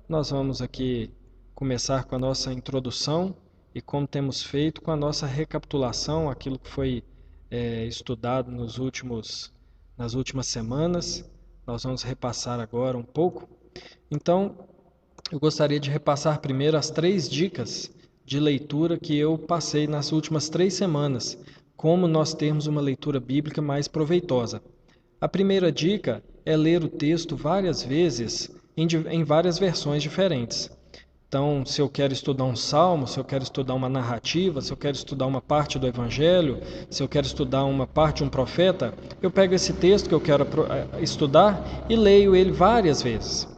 Nós vamos aqui começar com a nossa introdução e, como temos feito, com a nossa recapitulação, aquilo que foi estudado nas últimas semanas. Nós vamos repassar agora um pouco. Então, eu gostaria de repassar primeiro as 3 dicas de leitura que eu passei nas últimas 3 semanas, como nós termos uma leitura bíblica mais proveitosa. A primeira dica é ler o texto várias vezes em várias versões diferentes. Então, se eu quero estudar um salmo, se eu quero estudar uma narrativa, se eu quero estudar uma parte do evangelho, se eu quero estudar uma parte de um profeta, eu pego esse texto que eu quero estudar e leio ele várias vezes.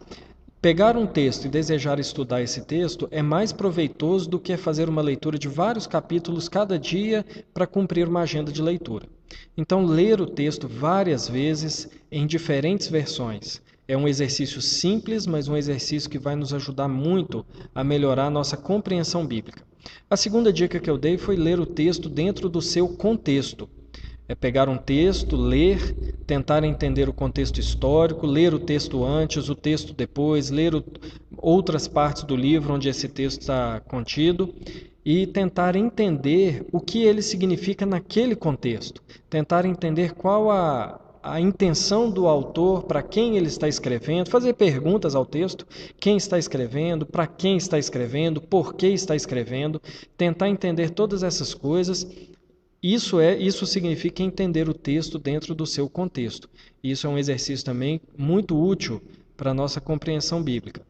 Pegar um texto e desejar estudar esse texto é mais proveitoso do que fazer uma leitura de vários capítulos cada dia para cumprir uma agenda de leitura. Então, ler o texto várias vezes em diferentes versões é um exercício simples, mas um exercício que vai nos ajudar muito a melhorar a nossa compreensão bíblica. A segunda dica que eu dei foi ler o texto dentro do seu contexto. É pegar um texto, ler, tentar entender o contexto histórico, ler o texto antes, o texto depois, ler outras partes do livro onde esse texto está contido e tentar entender o que ele significa naquele contexto. Tentar entender qual a intenção do autor, para quem ele está escrevendo, fazer perguntas ao texto, quem está escrevendo, para quem está escrevendo, por que está escrevendo, tentar entender todas essas coisas. Isso significa entender o texto dentro do seu contexto. Isso é um exercício também muito útil para a nossa compreensão bíblica.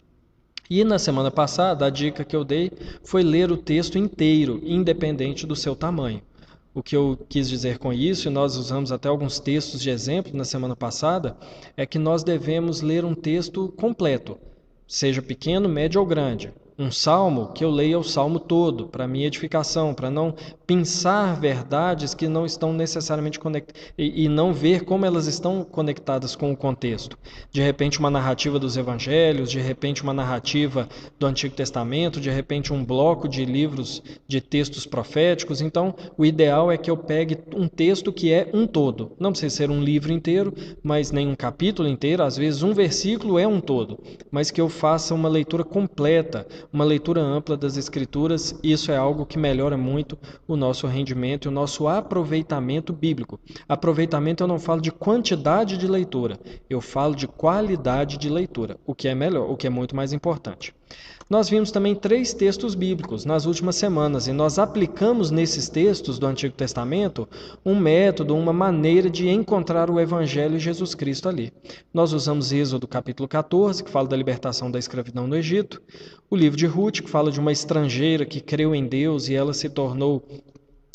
E na semana passada, a dica que eu dei foi ler o texto inteiro, independente do seu tamanho. O que eu quis dizer com isso, e nós usamos até alguns textos de exemplo na semana passada, é que nós devemos ler um texto completo, seja pequeno, médio ou grande. Um salmo, que eu leia o salmo todo, para minha edificação, para não pensar verdades que não estão necessariamente conectadas e não ver como elas estão conectadas com o contexto. De repente, uma narrativa dos evangelhos, de repente, uma narrativa do Antigo Testamento, de repente, um bloco de livros de textos proféticos. Então, o ideal é que eu pegue um texto que é um todo. Não precisa ser um livro inteiro, mas nem um capítulo inteiro. Às vezes, um versículo é um todo, mas que eu faça uma leitura completa, uma leitura ampla das Escrituras. Isso é algo que melhora muito o nosso rendimento e o nosso aproveitamento bíblico. Aproveitamento eu não falo de quantidade de leitura, eu falo de qualidade de leitura, o que é melhor, o que é muito mais importante. Nós vimos também 3 textos bíblicos nas últimas semanas e nós aplicamos nesses textos do Antigo Testamento um método, uma maneira de encontrar o Evangelho e Jesus Cristo ali. Nós usamos Êxodo capítulo 14, que fala da libertação da escravidão no Egito, o livro de Rute, que fala de uma estrangeira que creu em Deus e ela se tornou,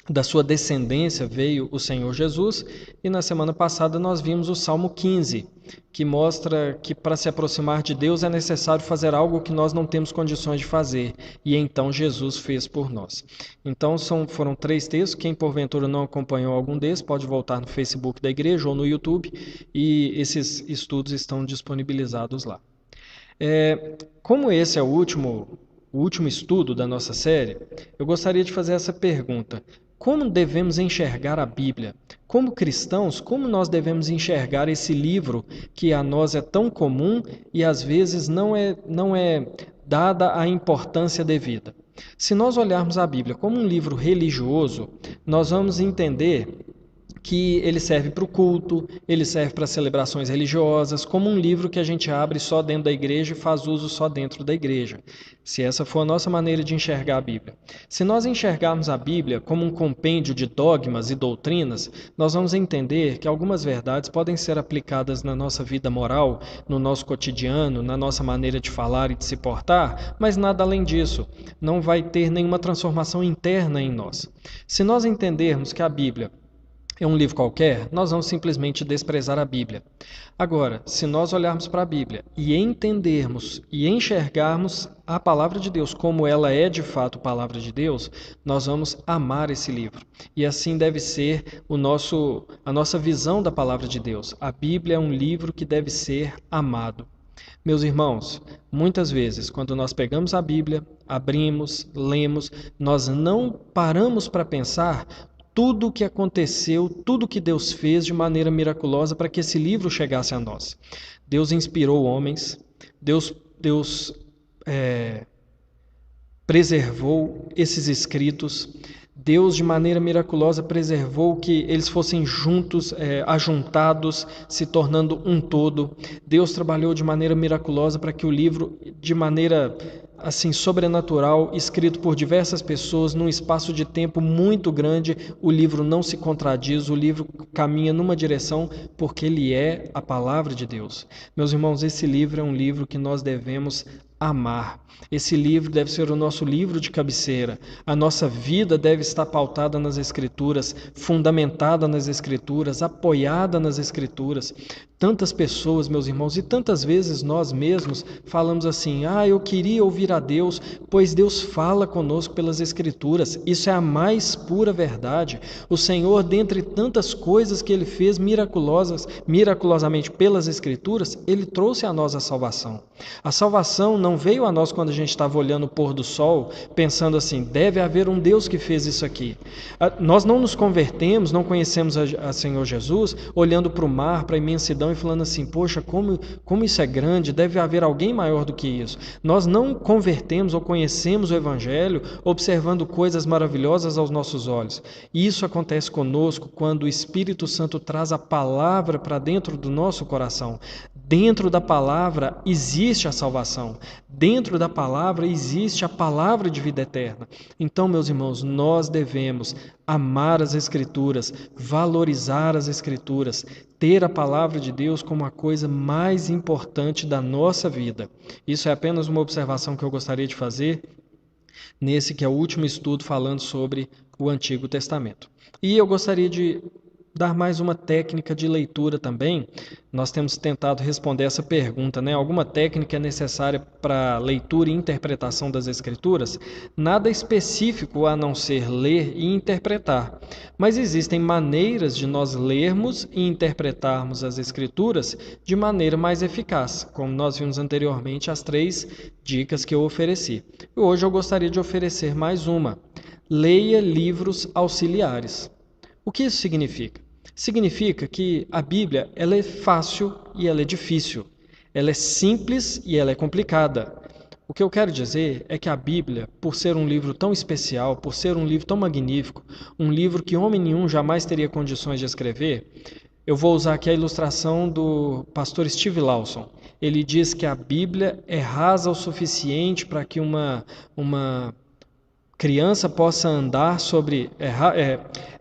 da sua descendência veio o Senhor Jesus, e na semana passada nós vimos o Salmo 15, que mostra que para se aproximar de Deus é necessário fazer algo que nós não temos condições de fazer, e então Jesus fez por nós. Então foram 3 textos, quem porventura não acompanhou algum desses pode voltar no Facebook da igreja ou no YouTube, e esses estudos estão disponibilizados lá. Como esse é o último estudo da nossa série, eu gostaria de fazer essa pergunta. Como devemos enxergar a Bíblia? Como cristãos, como nós devemos enxergar esse livro que a nós é tão comum e às vezes não é dada a importância devida? Se nós olharmos a Bíblia como um livro religioso, nós vamos entender que ele serve para o culto, ele serve para celebrações religiosas, como um livro que a gente abre só dentro da igreja e faz uso só dentro da igreja, se essa for a nossa maneira de enxergar a Bíblia. Se nós enxergarmos a Bíblia como um compêndio de dogmas e doutrinas, nós vamos entender que algumas verdades podem ser aplicadas na nossa vida moral, no nosso cotidiano, na nossa maneira de falar e de se portar, mas nada além disso. Não vai ter nenhuma transformação interna em nós. Se nós entendermos que a Bíblia é um livro qualquer, nós vamos simplesmente desprezar a Bíblia. Agora, se nós olharmos para a Bíblia e entendermos e enxergarmos a palavra de Deus como ela é de fato palavra de Deus, nós vamos amar esse livro. E assim deve ser a nossa visão da palavra de Deus. A Bíblia é um livro que deve ser amado. Meus irmãos, muitas vezes, quando nós pegamos a Bíblia, abrimos, lemos, nós não paramos para pensar tudo o que aconteceu, tudo o que Deus fez de maneira miraculosa para que esse livro chegasse a nós. Deus inspirou homens, Deus Deus preservou esses escritos. Deus, de maneira miraculosa, preservou que eles fossem juntos, ajuntados, se tornando um todo. Deus trabalhou de maneira miraculosa para que o livro, de maneira assim sobrenatural, escrito por diversas pessoas num espaço de tempo muito grande, o livro não se contradiz, o livro caminha numa direção porque ele é a palavra de Deus. Meus irmãos, esse livro é um livro que nós devemos amar. Esse livro deve ser o nosso livro de cabeceira. A nossa vida deve estar pautada nas Escrituras, fundamentada nas Escrituras, apoiada nas Escrituras. Tantas pessoas, meus irmãos, e tantas vezes nós mesmos falamos assim: eu queria ouvir a Deus, pois Deus fala conosco pelas Escrituras. Isso é a mais pura verdade. O Senhor, dentre tantas coisas que Ele fez miraculosamente pelas Escrituras, Ele trouxe a nós a salvação. A salvação não veio a nós quando a gente estava olhando o pôr do sol, pensando assim: deve haver um Deus que fez isso aqui. Nós não nos convertemos, não conhecemos a Senhor Jesus, olhando para o mar, para a imensidão e falando assim: poxa, como isso é grande, deve haver alguém maior do que isso. Nós não convertemos ou conhecemos o Evangelho observando coisas maravilhosas aos nossos olhos. E isso acontece conosco quando o Espírito Santo traz a palavra para dentro do nosso coração. Dentro da palavra existe a salvação. Dentro da palavra existe a palavra de vida eterna. Então, meus irmãos, nós devemos amar as Escrituras, valorizar as Escrituras, ter a palavra de Deus como a coisa mais importante da nossa vida. Isso é apenas uma observação que eu gostaria de fazer nesse que é o último estudo falando sobre o Antigo Testamento. E eu gostaria de dar mais uma técnica de leitura também. Nós temos tentado responder essa pergunta, né? Alguma técnica é necessária para leitura e interpretação das Escrituras? Nada específico a não ser ler e interpretar. Mas existem maneiras de nós lermos e interpretarmos as Escrituras de maneira mais eficaz, como nós vimos anteriormente as 3 dicas que eu ofereci. E hoje eu gostaria de oferecer mais uma. Leia livros auxiliares. O que isso significa? Significa que a Bíblia ela é fácil e ela é difícil. Ela é simples e ela é complicada. O que eu quero dizer é que a Bíblia, por ser um livro tão especial, por ser um livro tão magnífico, um livro que homem nenhum jamais teria condições de escrever, eu vou usar aqui a ilustração do pastor Steve Lawson. Ele diz que a Bíblia é rasa o suficiente para que uma criança possa andar sobre...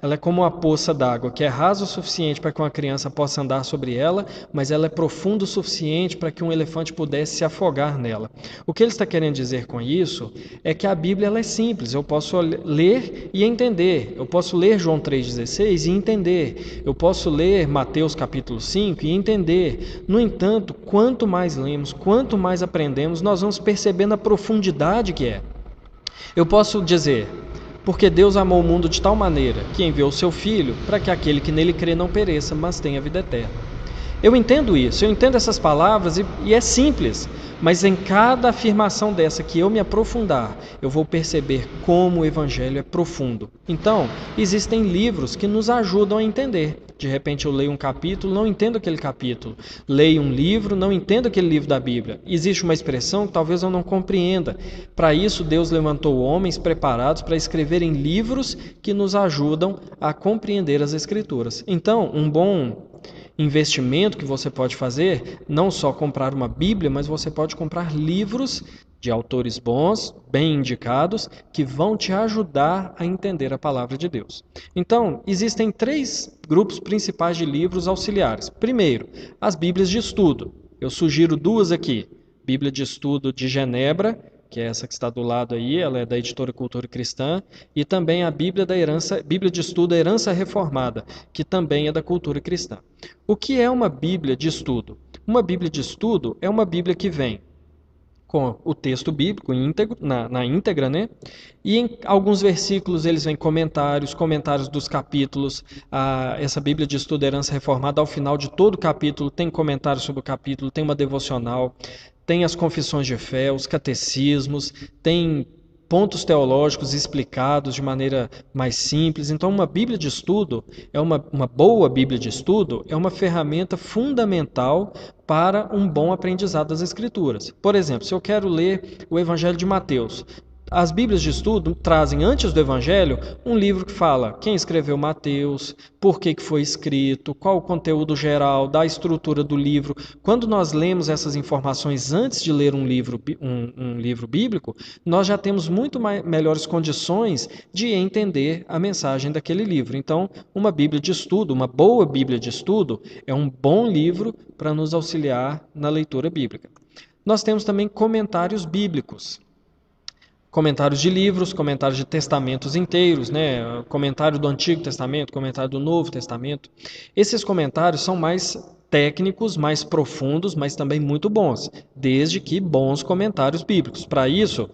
ela é como uma poça d'água, que é rasa o suficiente para que uma criança possa andar sobre ela, mas ela é profunda o suficiente para que um elefante pudesse se afogar nela. O que ele está querendo dizer com isso é que a Bíblia ela é simples. Eu posso ler e entender. Eu posso ler João 3,16 e entender. Eu posso ler Mateus capítulo 5 e entender. No entanto, quanto mais lemos, quanto mais aprendemos, nós vamos percebendo a profundidade que é. Eu posso dizer, porque Deus amou o mundo de tal maneira que enviou o seu Filho para que aquele que nele crê não pereça, mas tenha vida eterna. Eu entendo isso, eu entendo essas palavras e é simples, mas em cada afirmação dessa que eu me aprofundar, eu vou perceber como o Evangelho é profundo. Então, existem livros que nos ajudam a entender. De repente eu leio um capítulo, não entendo aquele capítulo. Leio um livro, não entendo aquele livro da Bíblia. Existe uma expressão que talvez eu não compreenda. Para isso, Deus levantou homens preparados para escreverem livros que nos ajudam a compreender as Escrituras. Então, um bom investimento que você pode fazer, não só comprar uma Bíblia, mas você pode comprar livros de autores bons, bem indicados, que vão te ajudar a entender a palavra de Deus. Então, existem 3 grupos principais de livros auxiliares. Primeiro, as Bíblias de estudo. Eu sugiro 2 aqui. Bíblia de Estudo de Genebra, que é essa que está do lado aí, ela é da editora Cultura Cristã, e também a Bíblia de Estudo Herança Reformada, que também é da Cultura Cristã. O que é uma Bíblia de estudo? Uma Bíblia de estudo é uma Bíblia que vem com o texto bíblico íntegro, na íntegra, né? E em alguns versículos eles vêm comentários dos capítulos. Essa Bíblia de Estudo Herança Reformada, ao final de todo o capítulo, tem comentário sobre o capítulo, tem uma devocional, tem as confissões de fé, os catecismos, tem pontos teológicos explicados de maneira mais simples. Então, uma Bíblia de estudo, uma boa Bíblia de estudo, é uma ferramenta fundamental para um bom aprendizado das Escrituras. Por exemplo, se eu quero ler o Evangelho de Mateus, as Bíblias de estudo trazem antes do Evangelho um livro que fala quem escreveu Mateus, por que foi escrito, qual o conteúdo geral, da estrutura do livro. Quando nós lemos essas informações antes de ler um livro bíblico, nós já temos muito melhores condições de entender a mensagem daquele livro. Então, uma Bíblia de estudo, uma boa Bíblia de estudo, é um bom livro para nos auxiliar na leitura bíblica. Nós temos também comentários bíblicos. Comentários de livros, comentários de testamentos inteiros, né? Comentário do Antigo Testamento, comentário do Novo Testamento. Esses comentários são mais técnicos, mais profundos, mas também muito bons, desde que bons comentários bíblicos. Para isso,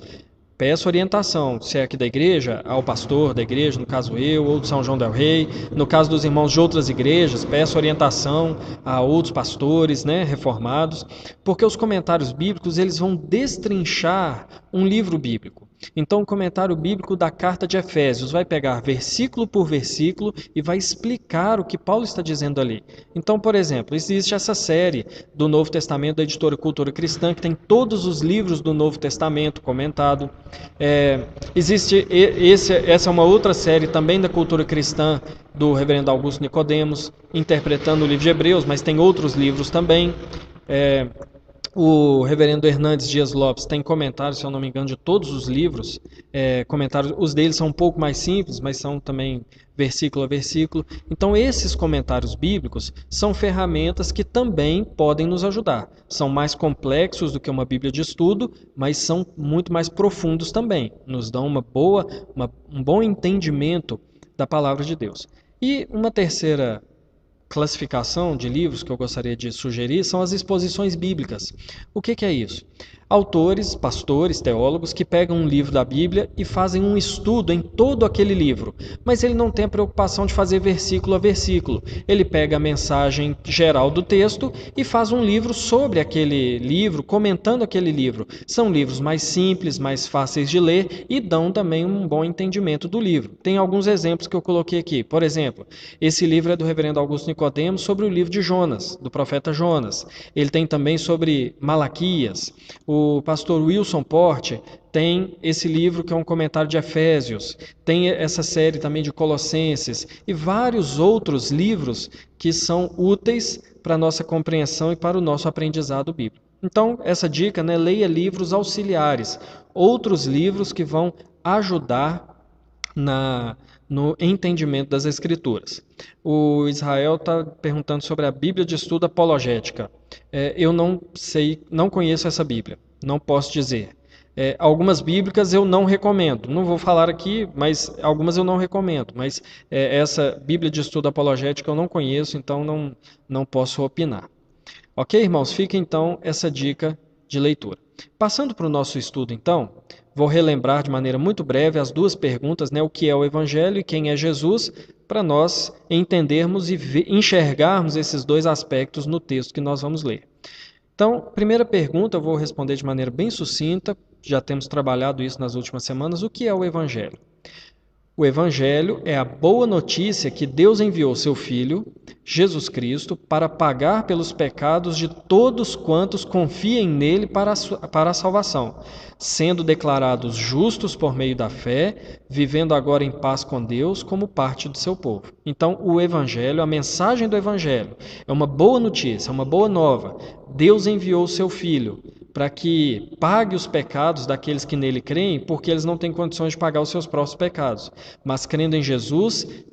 peço orientação, se é aqui da igreja, ao pastor da igreja, no caso eu, ou de São João del Rei. No caso dos irmãos de outras igrejas, peço orientação a outros pastores, né, reformados, porque os comentários bíblicos eles vão destrinchar um livro bíblico. Então, o comentário bíblico da carta de Efésios vai pegar versículo por versículo e vai explicar o que Paulo está dizendo ali. Então, por exemplo, existe essa série do Novo Testamento da editora Cultura Cristã, que tem todos os livros do Novo Testamento comentado. Essa é uma outra série também da Cultura Cristã do reverendo Augusto Nicodemos, interpretando o livro de Hebreus, mas tem outros livros também. O reverendo Hernandes Dias Lopes tem comentários, se eu não me engano, de todos os livros. Comentários, os deles são um pouco mais simples, mas são também versículo a versículo. Então, esses comentários bíblicos são ferramentas que também podem nos ajudar. São mais complexos do que uma Bíblia de estudo, mas são muito mais profundos também. Nos dão um bom entendimento da palavra de Deus. E uma terceira classificação de livros que eu gostaria de sugerir são as exposições bíblicas. O que é isso? Autores, pastores, teólogos que pegam um livro da Bíblia e fazem um estudo em todo aquele livro, mas ele não tem a preocupação de fazer versículo a versículo. Ele pega a mensagem geral do texto e faz um livro sobre aquele livro, comentando aquele livro. São livros mais simples, mais fáceis de ler e dão também um bom entendimento do livro. Tem alguns exemplos que eu coloquei aqui. Por exemplo, esse livro é do reverendo Augusto Nicodemos sobre o livro de Jonas, do profeta Jonas. Ele tem também sobre Malaquias. O pastor Wilson Porte tem esse livro que é um comentário de Efésios, tem essa série também de Colossenses e vários outros livros que são úteis para a nossa compreensão e para o nosso aprendizado bíblico. Então, essa dica, né, leia livros auxiliares, outros livros que vão ajudar no entendimento das Escrituras. O Israel está perguntando sobre a Bíblia de Estudo Apologética. Eu não sei, não conheço essa Bíblia, não posso dizer. Algumas bíblicas eu não recomendo, não vou falar aqui, mas algumas eu não recomendo, mas essa Bíblia de Estudo Apologética eu não conheço, então não posso opinar. Ok, irmãos? Fica então essa dica de leitura. Passando para o nosso estudo então, vou relembrar de maneira muito breve as duas perguntas, né? O que é o Evangelho e quem é Jesus, para nós entendermos e enxergarmos esses dois aspectos no texto que nós vamos ler. Então, primeira pergunta, eu vou responder de maneira bem sucinta, já temos trabalhado isso nas últimas semanas. O que é o Evangelho? O Evangelho é a boa notícia que Deus enviou seu Filho, Jesus Cristo, para pagar pelos pecados de todos quantos confiem nele para a salvação, sendo declarados justos por meio da fé, vivendo agora em paz com Deus como parte do seu povo. Então, o Evangelho, a mensagem do Evangelho, é uma boa notícia, uma boa nova. Deus enviou seu Filho para que pague os pecados daqueles que nele creem, porque eles não têm condições de pagar os seus próprios pecados. Mas crendo em Jesus,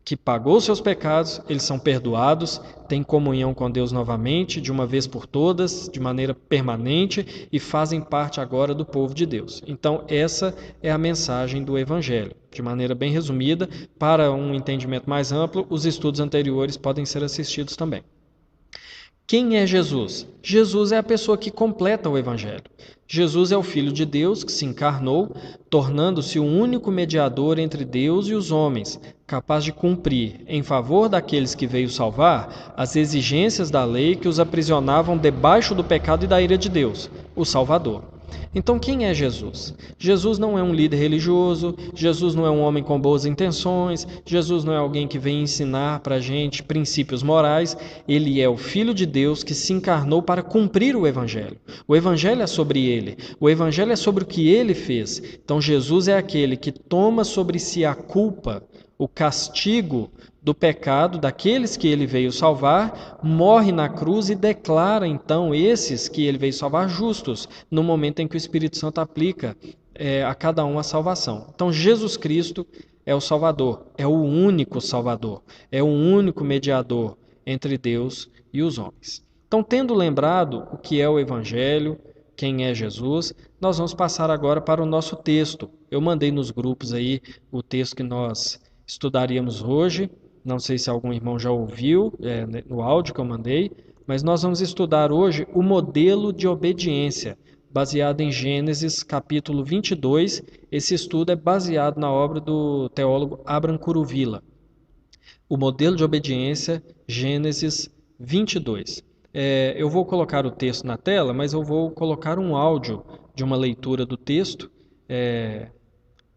que pagou os seus pecados, eles são perdoados, têm comunhão com Deus novamente, de uma vez por todas, de maneira permanente, e fazem parte agora do povo de Deus. Então, essa é a mensagem do Evangelho. De maneira bem resumida, para um entendimento mais amplo, os estudos anteriores podem ser assistidos também. Quem é Jesus? Jesus é a pessoa que completa o Evangelho. Jesus é o Filho de Deus que se encarnou, tornando-se o único mediador entre Deus e os homens, capaz de cumprir, em favor daqueles que veio salvar, as exigências da lei que os aprisionavam debaixo do pecado e da ira de Deus, o Salvador. Então, quem é Jesus? Jesus não é um líder religioso, Jesus não é um homem com boas intenções, Jesus não é alguém que vem ensinar para a gente princípios morais, ele é o Filho de Deus que se encarnou para cumprir o Evangelho. O Evangelho é sobre ele, o Evangelho é sobre o que ele fez. Então, Jesus é aquele que toma sobre si a culpa, o castigo do pecado daqueles que ele veio salvar, morre na cruz e declara então esses que ele veio salvar justos, no momento em que o Espírito Santo aplica a cada um a salvação. Então Jesus Cristo é o Salvador, é o único Salvador, é o único mediador entre Deus e os homens. Então, tendo lembrado o que é o Evangelho, quem é Jesus, nós vamos passar agora para o nosso texto. Eu mandei nos grupos aí o texto que nós estudaríamos hoje. Não sei se algum irmão já ouviu no áudio que eu mandei, mas nós vamos estudar hoje o modelo de obediência, baseado em Gênesis capítulo 22. Esse estudo é baseado na obra do teólogo Abraham Kuruvilla. O modelo de obediência, Gênesis 22. Eu vou colocar o texto na tela, mas eu vou colocar um áudio de uma leitura do texto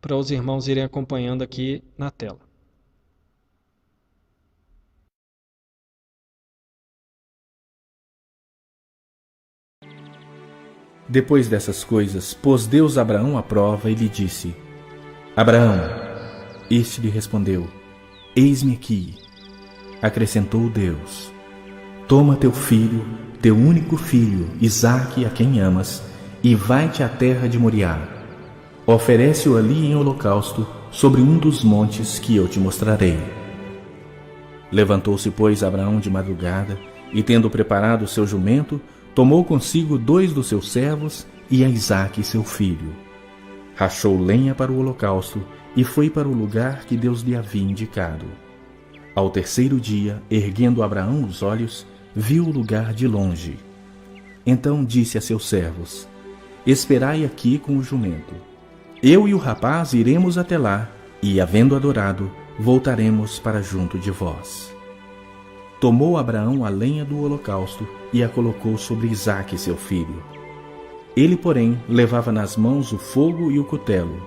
para os irmãos irem acompanhando aqui na tela. Depois dessas coisas, pôs Deus Abraão à prova e lhe disse: Abraão. Este lhe respondeu: Eis-me aqui. Acrescentou Deus: Toma teu filho, teu único filho, Isaque, a quem amas, e vai-te à terra de Moriá. Oferece-o ali em holocausto, sobre um dos montes que eu te mostrarei. Levantou-se, pois, Abraão de madrugada, e tendo preparado o seu jumento, tomou consigo 2 dos seus servos e a Isaque, seu filho. Rachou lenha para o holocausto e foi para o lugar que Deus lhe havia indicado. Ao terceiro dia, erguendo Abraão os olhos, viu o lugar de longe. Então disse a seus servos: Esperai aqui com o jumento. Eu e o rapaz iremos até lá, e, havendo adorado, voltaremos para junto de vós. Tomou Abraão a lenha do holocausto e a colocou sobre Isaque, seu filho. Ele, porém, levava nas mãos o fogo e o cutelo.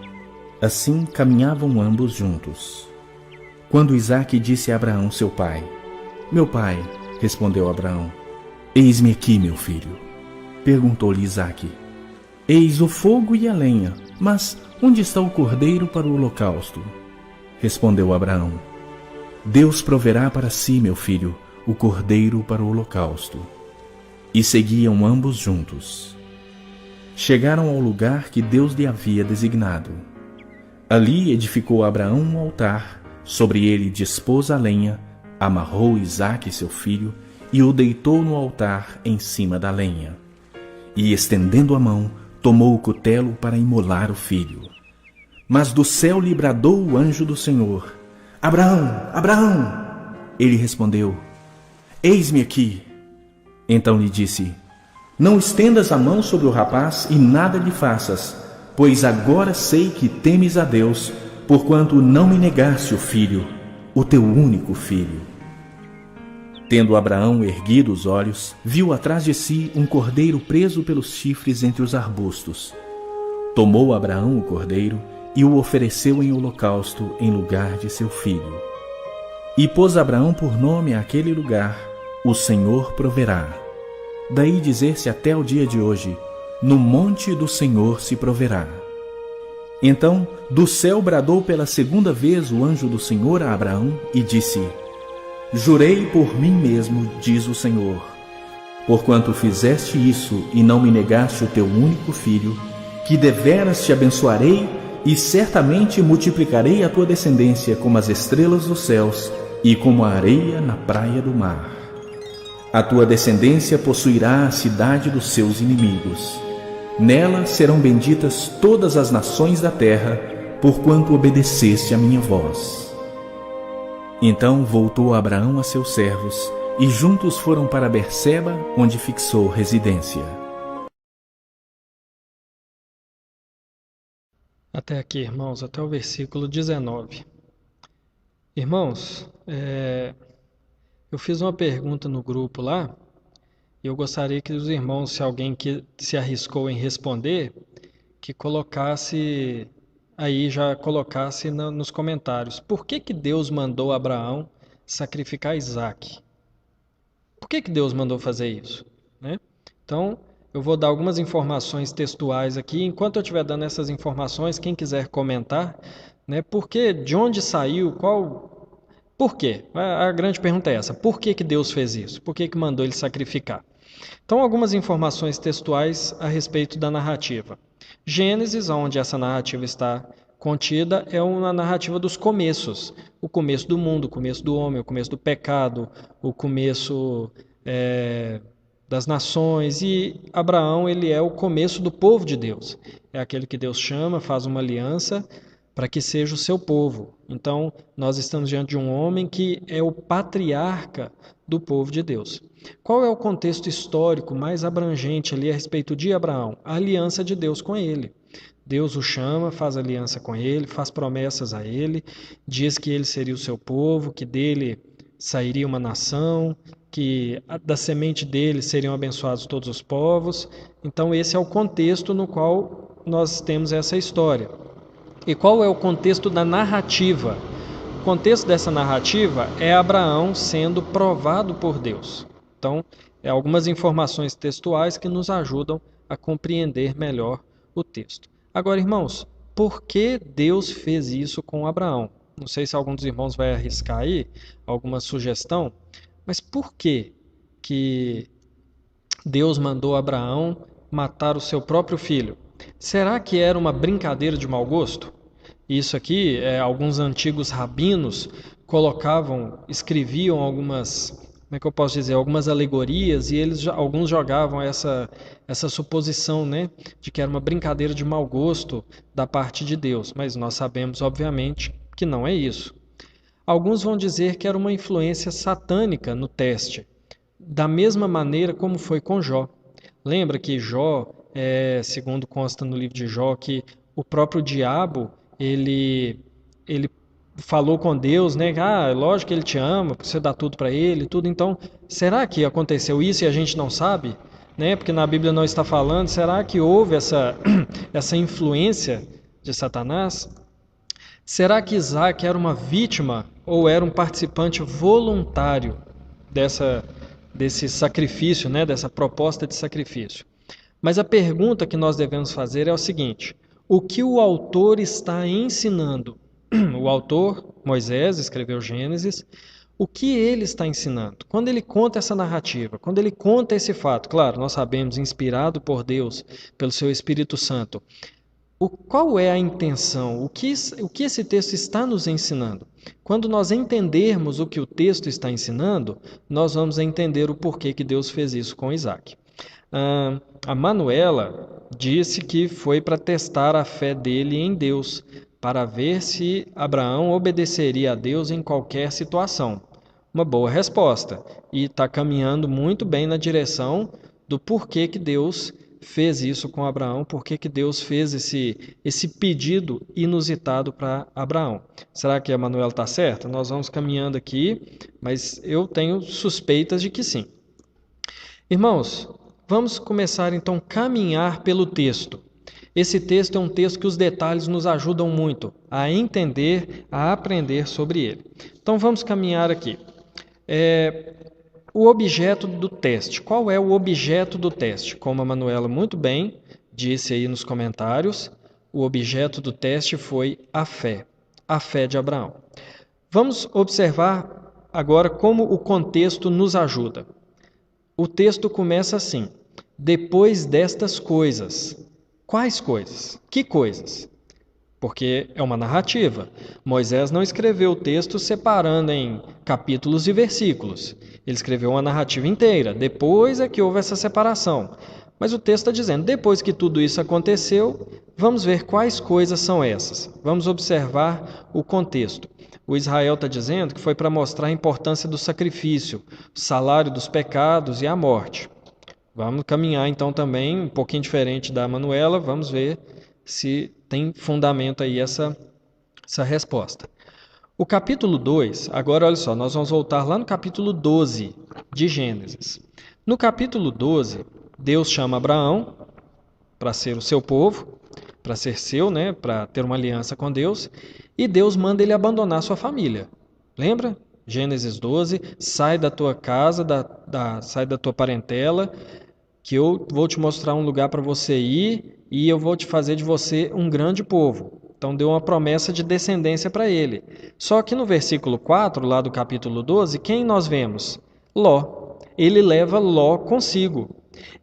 Assim caminhavam ambos juntos. Quando Isaque disse a Abraão, seu pai: Meu pai, respondeu Abraão. Eis-me aqui, meu filho. Perguntou-lhe Isaque: Eis o fogo e a lenha, mas onde está o cordeiro para o holocausto? Respondeu Abraão: Deus proverá para si, meu filho, o cordeiro para o holocausto. E seguiam ambos juntos. Chegaram ao lugar que Deus lhe havia designado. Ali edificou Abraão um altar, sobre ele dispôs a lenha, amarrou Isaque, seu filho, e o deitou no altar em cima da lenha. E, estendendo a mão, tomou o cutelo para imolar o filho. Mas do céu lhe bradou o anjo do Senhor: Abraão, Abraão! Ele respondeu: Eis-me aqui. Então lhe disse: Não estendas a mão sobre o rapaz e nada lhe faças, pois agora sei que temes a Deus, porquanto não me negaste o filho, o teu único filho. Tendo Abraão erguido os olhos, viu atrás de si um cordeiro preso pelos chifres entre os arbustos. Tomou Abraão o cordeiro e o ofereceu em holocausto em lugar de seu filho. E pôs Abraão por nome àquele lugar: O Senhor proverá. Daí dizer-se até o dia de hoje: No monte do Senhor se proverá. Então do céu bradou pela segunda vez o anjo do Senhor a Abraão e disse: Jurei por mim mesmo, diz o Senhor, porquanto fizeste isso e não me negaste o teu único filho, que deveras te abençoarei e certamente multiplicarei a tua descendência como as estrelas dos céus e como a areia na praia do mar. A tua descendência possuirá a cidade dos seus inimigos. Nela serão benditas todas as nações da terra, porquanto obedeceste a minha voz. Então voltou Abraão a seus servos, e juntos foram para Berseba, onde fixou residência. Até aqui, irmãos, até o versículo 19. Irmãos, eu fiz uma pergunta no grupo lá, Eu gostaria que os irmãos, se alguém que se arriscou em responder, que colocasse aí, já colocasse nos comentários. Por que que Deus mandou Abraão sacrificar Isaac? Por que que Deus mandou fazer isso? Né? Então, eu vou dar algumas informações textuais aqui. Enquanto eu estiver dando essas informações, quem quiser comentar, né? Por que, de onde saiu, por quê? A grande pergunta é essa. Por que que Deus fez isso? Por que que mandou ele sacrificar? Então, algumas informações textuais a respeito da narrativa. Gênesis, onde essa narrativa está contida, é uma narrativa dos começos. O começo do mundo, o começo do homem, o começo do pecado, o começo das nações. E Abraão, ele é o começo do povo de Deus. É aquele que Deus chama, faz uma aliança para que seja o seu povo. Então, nós estamos diante de um homem que é o patriarca do povo de Deus. Qual é o contexto histórico mais abrangente ali a respeito de Abraão? A aliança de Deus com ele. Deus o chama, faz aliança com ele, faz promessas a ele, diz que ele seria o seu povo, que dele sairia uma nação, que da semente dele seriam abençoados todos os povos. Então, esse é o contexto no qual nós temos essa história. E qual é o contexto da narrativa? O contexto dessa narrativa é Abraão sendo provado por Deus. Então, algumas informações textuais que nos ajudam a compreender melhor o texto. Agora, irmãos, por que Deus fez isso com Abraão? Não sei se algum dos irmãos vai arriscar aí alguma sugestão, mas por que que Deus mandou Abraão matar o seu próprio filho? Será que era uma brincadeira de mau gosto? Isso aqui, alguns antigos rabinos escreviam algumas, como é que eu posso dizer, algumas alegorias, e alguns jogavam essa suposição, né, de que era uma brincadeira de mau gosto da parte de Deus, mas nós sabemos, obviamente, que não é isso. Alguns vão dizer que era uma influência satânica no teste, da mesma maneira como foi com Jó. Lembra que Jó, segundo consta no livro de Jó, que o próprio diabo, ele falou com Deus, né? Lógico que ele te ama, você dá tudo para ele, tudo. Então, será que aconteceu isso e a gente não sabe? Né? Porque na Bíblia não está falando. Será que houve essa influência de Satanás? Será que Isaac era uma vítima ou era um participante voluntário desse sacrifício, né? Dessa proposta de sacrifício? Mas a pergunta que nós devemos fazer é o seguinte: o que o autor está ensinando? O autor, Moisés, escreveu Gênesis. O que ele está ensinando? Quando ele conta essa narrativa, quando ele conta esse fato, claro, nós sabemos, inspirado por Deus, pelo seu Espírito Santo, qual é a intenção? O que esse texto está nos ensinando? Quando nós entendermos o que o texto está ensinando, nós vamos entender o porquê que Deus fez isso com Isaac. A Manuela disse que foi para testar a fé dele em Deus, para ver se Abraão obedeceria a Deus em qualquer situação. Uma boa resposta. E está caminhando muito bem na direção do porquê que Deus fez isso com Abraão, porquê que Deus fez esse pedido inusitado para Abraão. Será que a Manuela está certa? Nós vamos caminhando aqui, mas eu tenho suspeitas de que sim. Irmãos, vamos começar então a caminhar pelo texto. Esse texto é um texto que os detalhes nos ajudam muito a entender, a aprender sobre ele. Então vamos caminhar aqui. O objeto do teste. Qual é o objeto do teste? Como a Manuela muito bem disse aí nos comentários, o objeto do teste foi a fé de Abraão. Vamos observar agora como o contexto nos ajuda. O texto começa assim: depois destas coisas. Quais coisas? Que coisas? Porque é uma narrativa. Moisés não escreveu o texto separando em capítulos e versículos. Ele escreveu uma narrativa inteira. Depois é que houve essa separação. Mas o texto está dizendo, depois que tudo isso aconteceu, vamos ver quais coisas são essas. Vamos observar o contexto. O Israel está dizendo que foi para mostrar a importância do sacrifício, o salário dos pecados e a morte. Vamos caminhar então também, um pouquinho diferente da Manuela, vamos ver se tem fundamento aí essa resposta. O capítulo 2, agora olha só, nós vamos voltar lá no capítulo 12 de Gênesis. No capítulo 12, Deus chama Abraão para ser o seu povo, para ser seu, né, para ter uma aliança com Deus, e Deus manda ele abandonar sua família. Lembra? Gênesis 12, sai da tua casa, sai da tua parentela, que eu vou te mostrar um lugar para você ir e eu vou te fazer de você um grande povo. Então deu uma promessa de descendência para ele. Só que no versículo 4, lá do capítulo 12, quem nós vemos? Ló. Ele leva Ló consigo.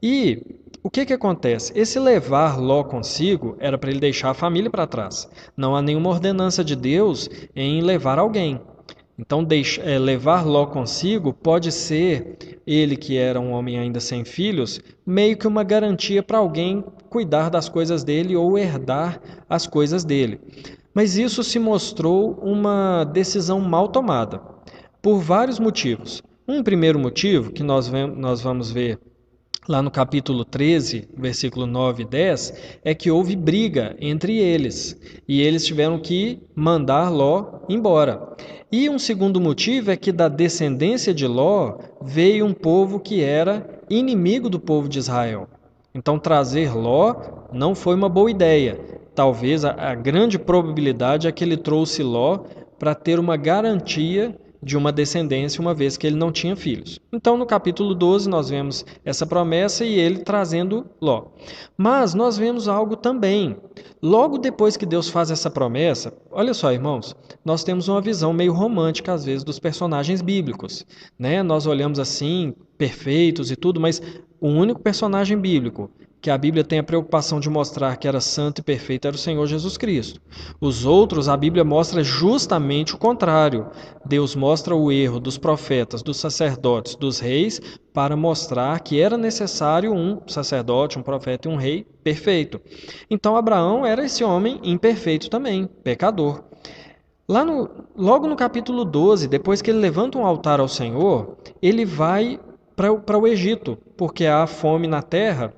E o que acontece? Esse levar Ló consigo era para ele deixar a família para trás. Não há nenhuma ordenança de Deus em levar alguém. Então, levar Ló consigo pode ser, ele que era um homem ainda sem filhos, meio que uma garantia para alguém cuidar das coisas dele ou herdar as coisas dele. Mas isso se mostrou uma decisão mal tomada, por vários motivos. Um primeiro motivo, que nós vamos ver lá no capítulo 13, versículo 9 e 10, é que houve briga entre eles, e eles tiveram que mandar Ló embora. E um segundo motivo é que da descendência de Ló veio um povo que era inimigo do povo de Israel. Então trazer Ló não foi uma boa ideia. Talvez a grande probabilidade é que ele trouxe Ló para ter uma garantia de uma descendência, uma vez que ele não tinha filhos. Então, no capítulo 12, nós vemos essa promessa e ele trazendo Ló. Mas nós vemos algo também. Logo depois que Deus faz essa promessa, olha só, irmãos, nós temos uma visão meio romântica, às vezes, dos personagens bíblicos, né? Nós olhamos assim, perfeitos e tudo, mas o único personagem bíblico que a Bíblia tem a preocupação de mostrar que era santo e perfeito era o Senhor Jesus Cristo. Os outros, a Bíblia mostra justamente o contrário. Deus mostra o erro dos profetas, dos sacerdotes, dos reis, para mostrar que era necessário um sacerdote, um profeta e um rei perfeito. Então Abraão era esse homem imperfeito também, pecador. Logo no capítulo 12, depois que ele levanta um altar ao Senhor, ele vai para o Egito, porque há fome na terra.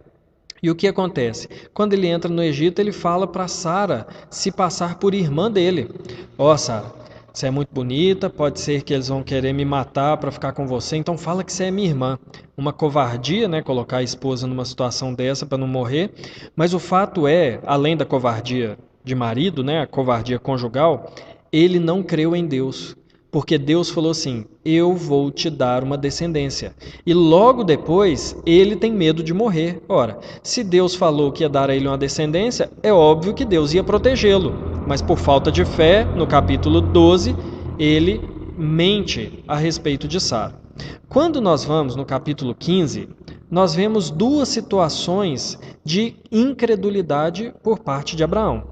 E o que acontece? Quando ele entra no Egito, ele fala para Sara se passar por irmã dele. Ó, Sara, você é muito bonita, pode ser que eles vão querer me matar para ficar com você, então fala que você é minha irmã. Uma covardia, né, colocar a esposa numa situação dessa para não morrer, mas o fato é, além da covardia de marido, né, a covardia conjugal, ele não creu em Deus. Porque Deus falou assim, eu vou te dar uma descendência. E logo depois, ele tem medo de morrer. Ora, se Deus falou que ia dar a ele uma descendência, é óbvio que Deus ia protegê-lo. Mas por falta de fé, no capítulo 12, ele mente a respeito de Sara. Quando nós vamos no capítulo 15, nós vemos duas situações de incredulidade por parte de Abraão.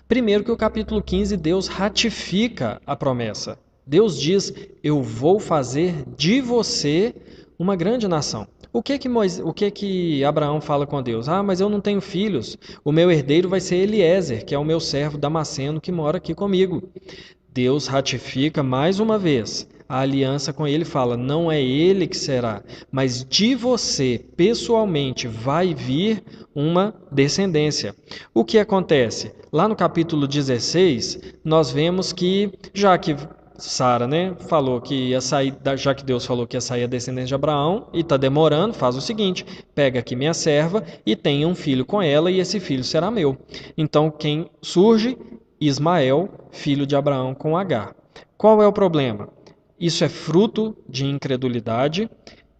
Primeiro que o capítulo 15, Deus ratifica a promessa. Deus diz, eu vou fazer de você uma grande nação. O que que Abraão fala com Deus? Ah, mas eu não tenho filhos. O meu herdeiro vai ser Eliezer, que é o meu servo Damasceno que mora aqui comigo. Deus ratifica mais uma vez a aliança com ele, fala, não é ele que será, mas de você pessoalmente vai vir uma descendência. O que acontece? Lá no capítulo 16, nós vemos que, já que Sara, né, falou que ia sair, já que Deus falou que ia sair a descendência de Abraão e está demorando, faz o seguinte, pega aqui minha serva e tenha um filho com ela e esse filho será meu. Então quem surge? Ismael, filho de Abraão com Agar. Qual é o problema? Isso é fruto de incredulidade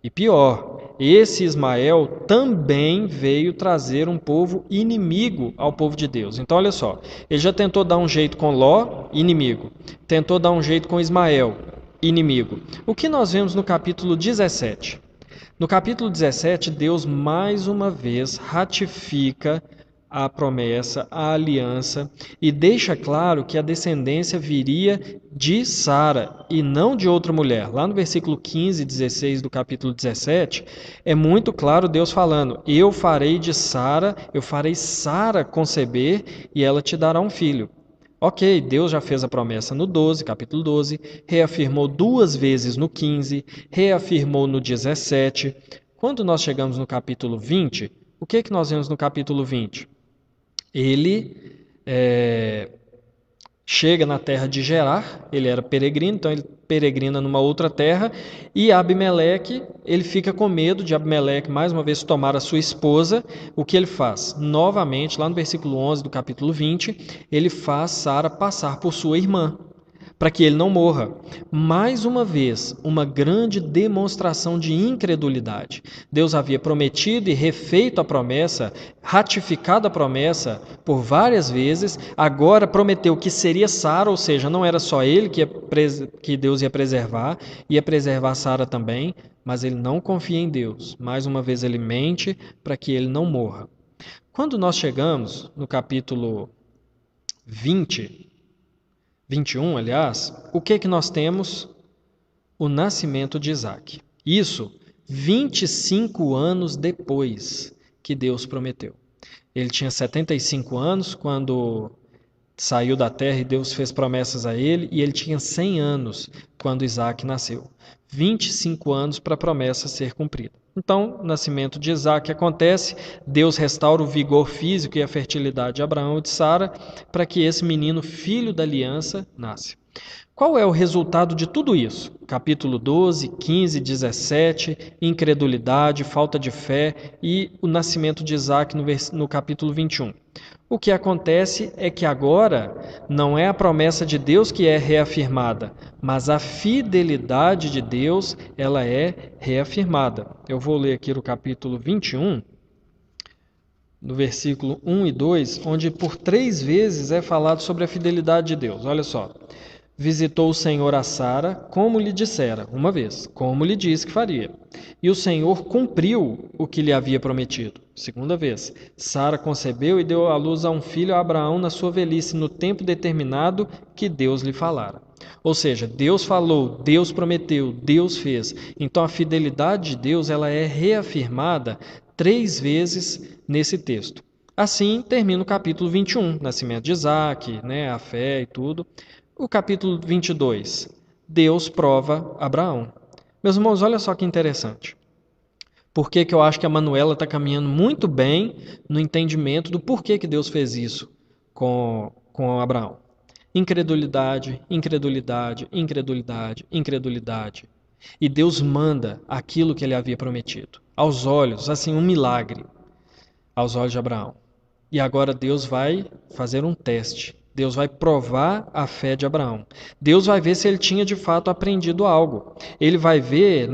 e pior, esse Ismael também veio trazer um povo inimigo ao povo de Deus. Então olha só, ele já tentou dar um jeito com Ló, inimigo. Tentou dar um jeito com Ismael, inimigo. O que nós vemos no capítulo 17? No capítulo 17, Deus mais uma vez ratifica a promessa, a aliança, e deixa claro que a descendência viria de Sara e não de outra mulher. Lá no versículo 15 e 16 do capítulo 17, é muito claro Deus falando, eu farei Sara conceber e ela te dará um filho. Ok, Deus já fez a promessa no 12, capítulo 12, reafirmou duas vezes no 15, reafirmou no 17. Quando nós chegamos no capítulo 20, o que nós vemos no capítulo 20? Ele chega na terra de Gerar, ele era peregrino, então ele peregrina numa outra terra, e Abimeleque, ele fica com medo de Abimeleque mais uma vez tomar a sua esposa. O que ele faz? Novamente, lá no versículo 11 do capítulo 20, ele faz Sara passar por sua irmã, para que ele não morra. Mais uma vez, uma grande demonstração de incredulidade. Deus havia prometido e refeito a promessa, ratificado a promessa por várias vezes, agora prometeu que seria Sara, ou seja, não era só ele que Deus ia preservar Sara também, mas ele não confia em Deus. Mais uma vez ele mente para que ele não morra. Quando nós chegamos no capítulo 21, aliás, o que nós temos? O nascimento de Isaac. Isso 25 anos depois que Deus prometeu. Ele tinha 75 anos quando saiu da terra e Deus fez promessas a ele, e ele tinha 100 anos quando Isaac nasceu. 25 anos para a promessa ser cumprida. Então, o nascimento de Isaac acontece, Deus restaura o vigor físico e a fertilidade de Abraão e de Sara para que esse menino, filho da aliança, nasça. Qual é o resultado de tudo isso? Capítulo 12, 15, 17, incredulidade, falta de fé e o nascimento de Isaac no capítulo 21. O que acontece é que agora não é a promessa de Deus que é reafirmada, mas a fidelidade de Deus, ela é reafirmada. Eu vou ler aqui o capítulo 21, no versículo 1 e 2, onde por 3 vezes é falado sobre a fidelidade de Deus. Olha só. Visitou o Senhor a Sara, como lhe dissera, uma vez, como lhe disse que faria. E o Senhor cumpriu o que lhe havia prometido. Segunda vez, Sara concebeu e deu à luz a um filho a Abraão na sua velhice, no tempo determinado que Deus lhe falara. Ou seja, Deus falou, Deus prometeu, Deus fez. Então a fidelidade de Deus, ela é reafirmada 3 vezes nesse texto. Assim termina o capítulo 21, nascimento de Isaac, a fé e tudo. O capítulo 22, Deus prova Abraão. Meus irmãos, olha só que interessante. Por que eu acho que a Manuela está caminhando muito bem no entendimento do porquê que Deus fez isso com Abraão. Incredulidade, incredulidade, incredulidade, incredulidade. E Deus manda aquilo que ele havia prometido. Aos olhos, assim, um milagre. Aos olhos de Abraão. E agora Deus vai fazer um teste. Deus vai provar a fé de Abraão. Deus vai ver se ele tinha de fato aprendido algo. Ele vai ver,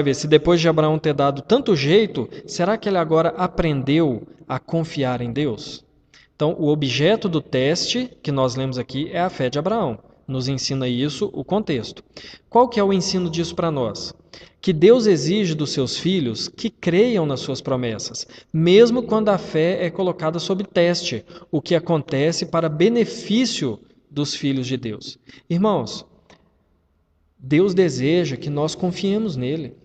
se depois de Abraão ter dado tanto jeito, será que ele agora aprendeu a confiar em Deus? Então, o objeto do teste que nós lemos aqui é a fé de Abraão. Nos ensina isso o contexto. Qual que é o ensino disso para nós? Que Deus exige dos seus filhos que creiam nas suas promessas, mesmo quando a fé é colocada sob teste, o que acontece para benefício dos filhos de Deus. Irmãos, Deus deseja que nós confiemos nele.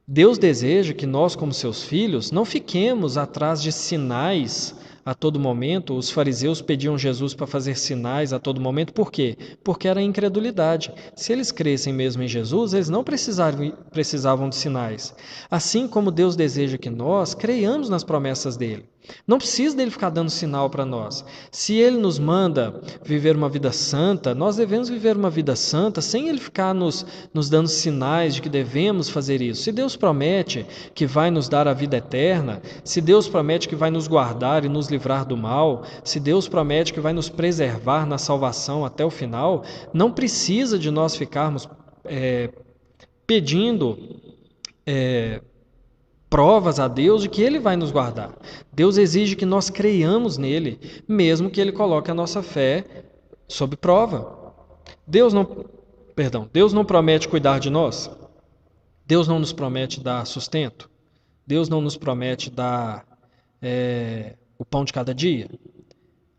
Deus deseja que nós, como seus filhos, não fiquemos atrás de sinais a todo momento. Os fariseus pediam Jesus para fazer sinais a todo momento. Por quê? Porque era incredulidade. Se eles crescem mesmo em Jesus, eles não precisavam de sinais. Assim como Deus deseja que nós creiamos nas promessas dele. Não precisa dele ficar dando sinal para nós. Se ele nos manda viver uma vida santa, nós devemos viver uma vida santa sem ele ficar nos dando sinais de que devemos fazer isso. Se Deus promete que vai nos dar a vida eterna, se Deus promete que vai nos guardar e nos livrar do mal, se Deus promete que vai nos preservar na salvação até o final, não precisa de nós ficarmos pedindo provas a Deus de que Ele vai nos guardar. Deus exige que nós creiamos nele, mesmo que Ele coloque a nossa fé sob prova. Deus não promete cuidar de nós. Deus não nos promete dar sustento. Deus não nos promete dar o pão de cada dia.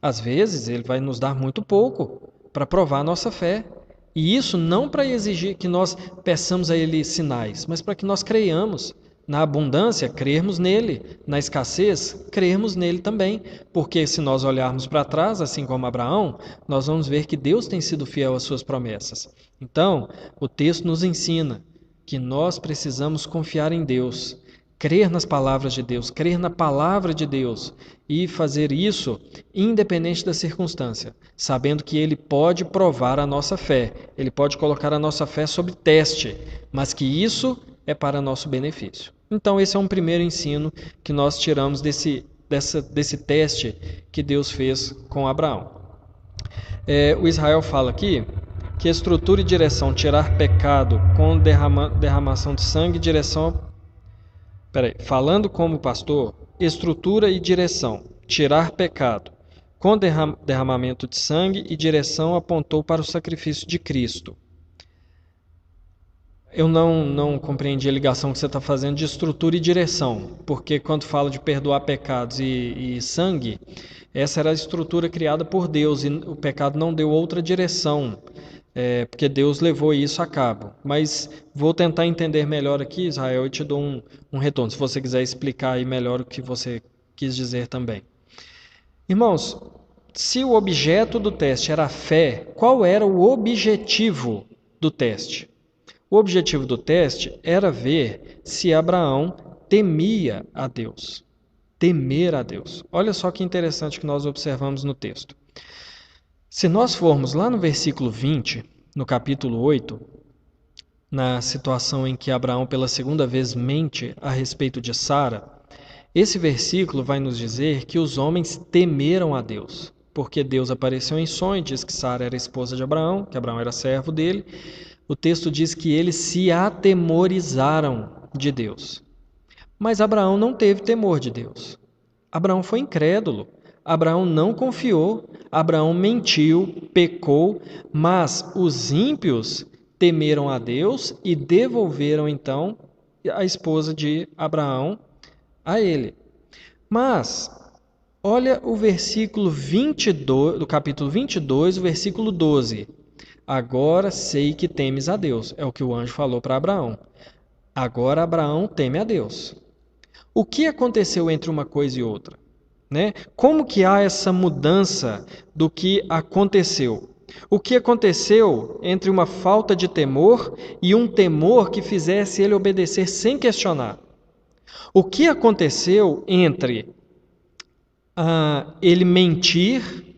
Às vezes, Ele vai nos dar muito pouco para provar a nossa fé. E isso não para exigir que nós peçamos a Ele sinais, mas para que nós creiamos. Na abundância, crermos nele. Na escassez, crermos nele também. Porque se nós olharmos para trás, assim como Abraão, nós vamos ver que Deus tem sido fiel às suas promessas. Então, o texto nos ensina que nós precisamos confiar em Deus, crer nas palavras de Deus, crer na palavra de Deus e fazer isso independente da circunstância, sabendo que Ele pode provar a nossa fé, Ele pode colocar a nossa fé sob teste, mas que isso é para nosso benefício. Então esse é um primeiro ensino que nós tiramos desse teste que Deus fez com Abraão. O Israel fala aqui que estrutura e direção, tirar pecado com derramação de sangue, direção... Falando como pastor, estrutura e direção, tirar pecado, com derramamento de sangue e direção apontou para o sacrifício de Cristo. Eu não compreendi a ligação que você está fazendo de estrutura e direção, porque quando fala de perdoar pecados e sangue, essa era a estrutura criada por Deus e o pecado não deu outra direção. Porque Deus levou isso a cabo. Mas vou tentar entender melhor aqui, Israel, e te dou um retorno, se você quiser explicar aí melhor o que você quis dizer também. Irmãos, se o objeto do teste era a fé, qual era o objetivo do teste? O objetivo do teste era ver se Abraão temia a Deus. Temer a Deus. Olha só que interessante que nós observamos no texto. Se nós formos lá no versículo 20, no capítulo 8, na situação em que Abraão pela segunda vez mente a respeito de Sara, esse versículo vai nos dizer que os homens temeram a Deus, porque Deus apareceu em sonho, diz que Sara era esposa de Abraão, que Abraão era servo dele. O texto diz que eles se atemorizaram de Deus. Mas Abraão não teve temor de Deus. Abraão foi incrédulo. Abraão não confiou, Abraão mentiu, pecou, mas os ímpios temeram a Deus e devolveram então a esposa de Abraão a ele. Mas, olha o versículo 22, do capítulo 22, o versículo 12. Agora sei que temes a Deus, é o que o anjo falou para Abraão. Agora Abraão teme a Deus. O que aconteceu entre uma coisa e outra? Como que há essa mudança do que aconteceu? O que aconteceu entre uma falta de temor e um temor que fizesse ele obedecer sem questionar? O que aconteceu entre ele mentir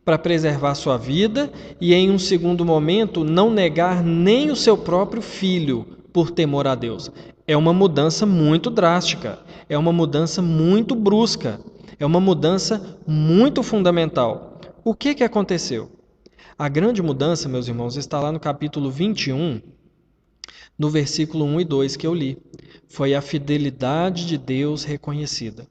para preservar sua vida e, em um segundo momento, não negar nem o seu próprio filho por temor a Deus? É uma mudança muito drástica, é uma mudança muito brusca. É uma mudança muito fundamental. O que aconteceu? A grande mudança, meus irmãos, está lá no capítulo 21, no versículo 1 e 2 que eu li. Foi a fidelidade de Deus reconhecida.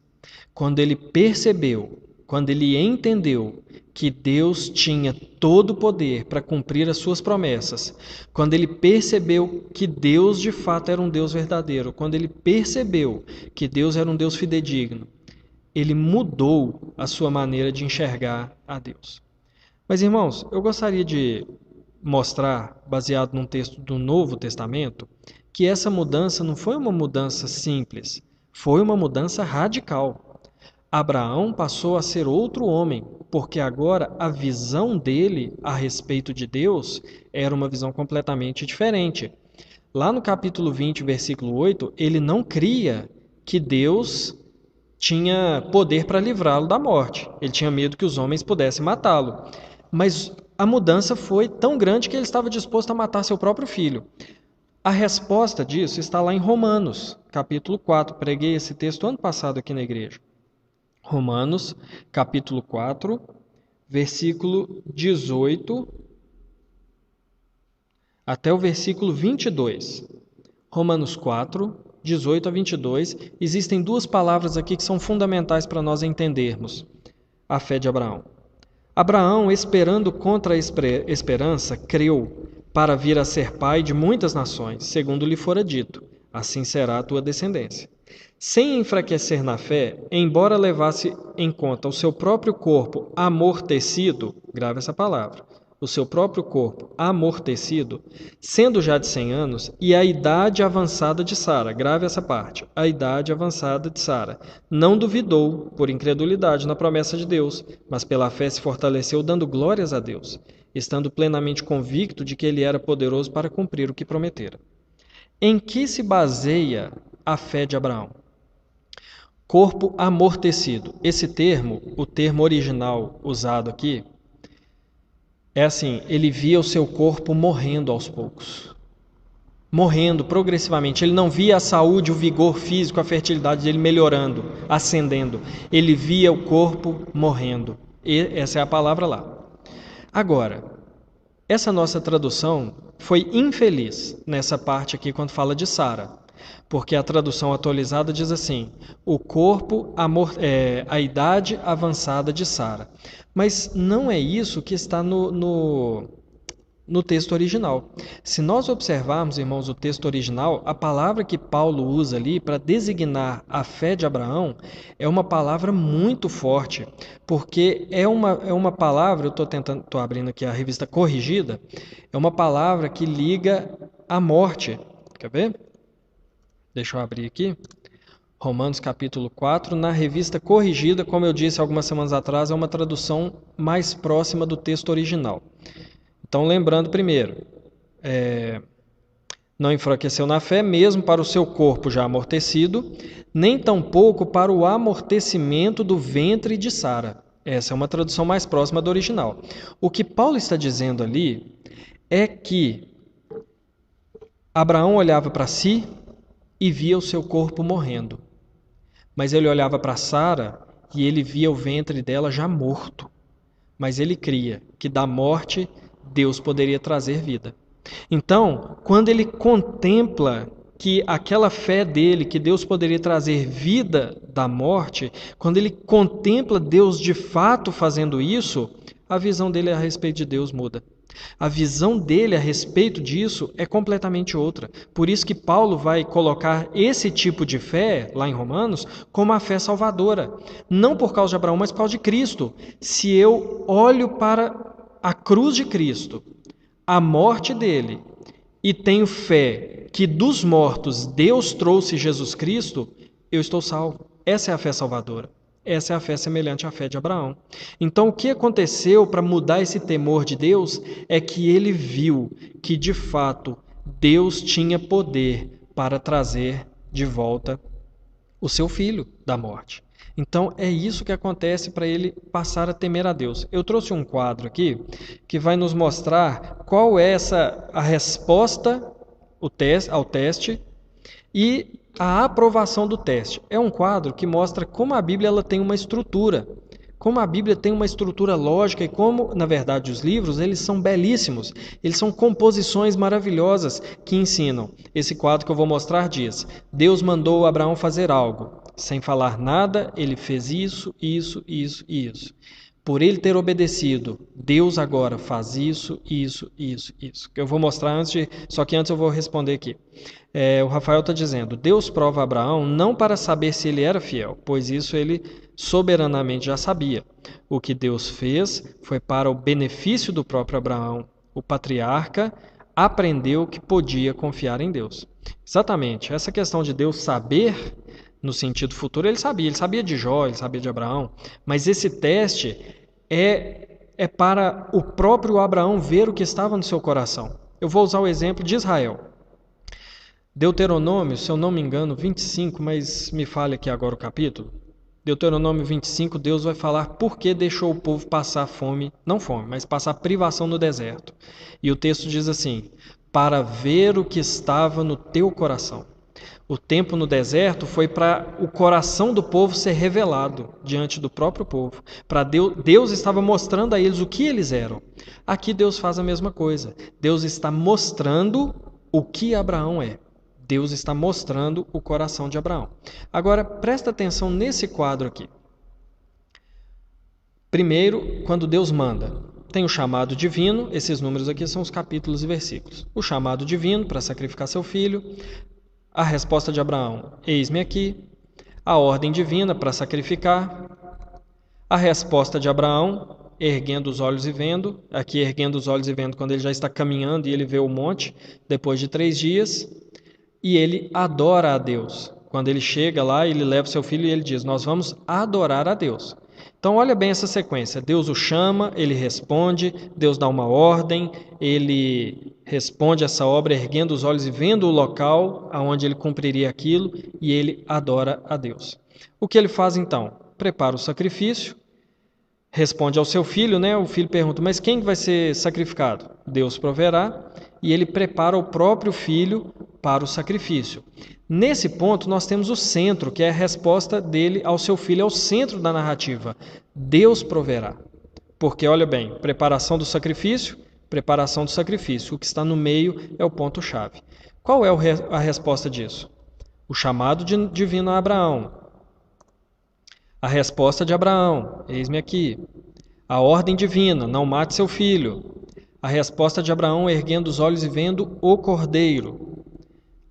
Quando ele percebeu, quando ele entendeu que Deus tinha todo o poder para cumprir as suas promessas, quando ele percebeu que Deus de fato era um Deus verdadeiro, quando ele percebeu que Deus era um Deus fidedigno, ele mudou a sua maneira de enxergar a Deus. Mas, irmãos, eu gostaria de mostrar, baseado num texto do Novo Testamento, que essa mudança não foi uma mudança simples, foi uma mudança radical. Abraão passou a ser outro homem, porque agora a visão dele a respeito de Deus era uma visão completamente diferente. Lá no capítulo 20, versículo 8, ele não cria que Deus tinha poder para livrá-lo da morte. Ele tinha medo que os homens pudessem matá-lo. Mas a mudança foi tão grande que ele estava disposto a matar seu próprio filho. A resposta disso está lá em Romanos, capítulo 4. Preguei esse texto ano passado aqui na igreja. Romanos, capítulo 4, versículo 18 até o versículo 22. Romanos 4, 18 a 22, existem duas palavras aqui que são fundamentais para nós entendermos a fé de Abraão. Abraão, esperando contra a esperança, creu para vir a ser pai de muitas nações, segundo lhe fora dito, assim será a tua descendência. Sem enfraquecer na fé, embora levasse em conta o seu próprio corpo amortecido, grave essa palavra, o seu próprio corpo amortecido, sendo já de 100 anos, e a idade avançada de Sara, grave essa parte, a idade avançada de Sara, não duvidou, por incredulidade, na promessa de Deus, mas pela fé se fortaleceu, dando glórias a Deus, estando plenamente convicto de que ele era poderoso para cumprir o que prometera. Em que se baseia a fé de Abraão? Corpo amortecido. Esse termo, o termo original usado aqui, é assim, ele via o seu corpo morrendo aos poucos. Morrendo progressivamente. Ele não via a saúde, o vigor físico, a fertilidade dele melhorando, ascendendo. Ele via o corpo morrendo. E essa é a palavra lá. Agora, essa nossa tradução foi infeliz nessa parte aqui quando fala de Sara. Porque a tradução atualizada diz assim, o corpo, a idade avançada de Sara. Mas não é isso que está no texto original. Se nós observarmos, irmãos, o texto original, a palavra que Paulo usa ali para designar a fé de Abraão é uma palavra muito forte, porque é uma palavra, eu estou abrindo aqui a revista corrigida, é uma palavra que liga à morte. Quer ver? Deixa eu abrir aqui. Romanos capítulo 4, na revista corrigida, como eu disse algumas semanas atrás, é uma tradução mais próxima do texto original. Então, lembrando primeiro, não enfraqueceu na fé, mesmo para o seu corpo já amortecido, nem tampouco para o amortecimento do ventre de Sara. Essa é uma tradução mais próxima do original. O que Paulo está dizendo ali é que Abraão olhava para si e via o seu corpo morrendo. Mas ele olhava para Sara e ele via o ventre dela já morto. Mas ele cria que da morte Deus poderia trazer vida. Então, quando ele contempla que aquela fé dele, que Deus poderia trazer vida da morte, quando ele contempla Deus de fato fazendo isso, a visão dele a respeito de Deus muda. A visão dele a respeito disso é completamente outra. Por isso que Paulo vai colocar esse tipo de fé, lá em Romanos, como a fé salvadora. Não por causa de Abraão, mas por causa de Cristo. Se eu olho para a cruz de Cristo, a morte dele, e tenho fé que dos mortos Deus trouxe Jesus Cristo, eu estou salvo. Essa é a fé salvadora. Essa é a fé semelhante à fé de Abraão. Então, o que aconteceu para mudar esse temor de Deus é que ele viu que, de fato, Deus tinha poder para trazer de volta o seu filho da morte. Então, é isso que acontece para ele passar a temer a Deus. Eu trouxe um quadro aqui que vai nos mostrar qual é a resposta ao teste e a aprovação do teste. É um quadro que mostra como a Bíblia ela tem uma estrutura, como a Bíblia tem uma estrutura lógica e como, na verdade, os livros eles são belíssimos, eles são composições maravilhosas que ensinam. Esse quadro que eu vou mostrar diz: Deus mandou Abraão fazer algo. Sem falar nada, ele fez isso, isso, isso e isso. Por ele ter obedecido, Deus agora faz isso, isso, isso, isso. Eu vou mostrar só que antes eu vou responder aqui. O Rafael está dizendo, Deus prova Abraão não para saber se ele era fiel, pois isso ele soberanamente já sabia. O que Deus fez foi para o benefício do próprio Abraão. O patriarca aprendeu que podia confiar em Deus. Exatamente, essa questão de Deus saber no sentido futuro, ele sabia de Jó, ele sabia de Abraão, mas esse teste é para o próprio Abraão ver o que estava no seu coração. Eu vou usar o exemplo de Israel. Deuteronômio, se eu não me engano, 25, mas me fale aqui agora o capítulo. Deuteronômio 25, Deus vai falar por que deixou o povo passar fome, não fome, mas passar privação no deserto. E o texto diz assim, para ver o que estava no teu coração. O tempo no deserto foi para o coração do povo ser revelado diante do próprio povo. Para Deus estava mostrando a eles o que eles eram. Aqui Deus faz a mesma coisa. Deus está mostrando o que Abraão é. Deus está mostrando o coração de Abraão. Agora, presta atenção nesse quadro aqui. Primeiro, quando Deus manda, tem o chamado divino. Esses números aqui são os capítulos e versículos. O chamado divino para sacrificar seu filho. A resposta de Abraão, eis-me aqui. A ordem divina para sacrificar. A resposta de Abraão, erguendo os olhos e vendo. Aqui, erguendo os olhos e vendo, quando ele já está caminhando e ele vê o monte, depois de 3 dias. E ele adora a Deus. Quando ele chega lá, ele leva seu filho e ele diz, nós vamos adorar a Deus. Então, olha bem essa sequência. Deus o chama, ele responde, Deus dá uma ordem, ele responde essa obra erguendo os olhos e vendo o local aonde ele cumpriria aquilo, e ele adora a Deus. O que ele faz então? Prepara o sacrifício, responde ao seu filho, né? O filho pergunta, mas quem vai ser sacrificado? Deus proverá, e ele prepara o próprio filho para o sacrifício. Nesse ponto, nós temos o centro, que é a resposta dele ao seu filho, é o centro da narrativa. Deus proverá. Porque, olha bem, preparação do sacrifício. O que está no meio é o ponto-chave. Qual é a resposta disso? O chamado divino a Abraão. A resposta de Abraão, eis-me aqui. A ordem divina, não mate seu filho. A resposta de Abraão, erguendo os olhos e vendo o cordeiro.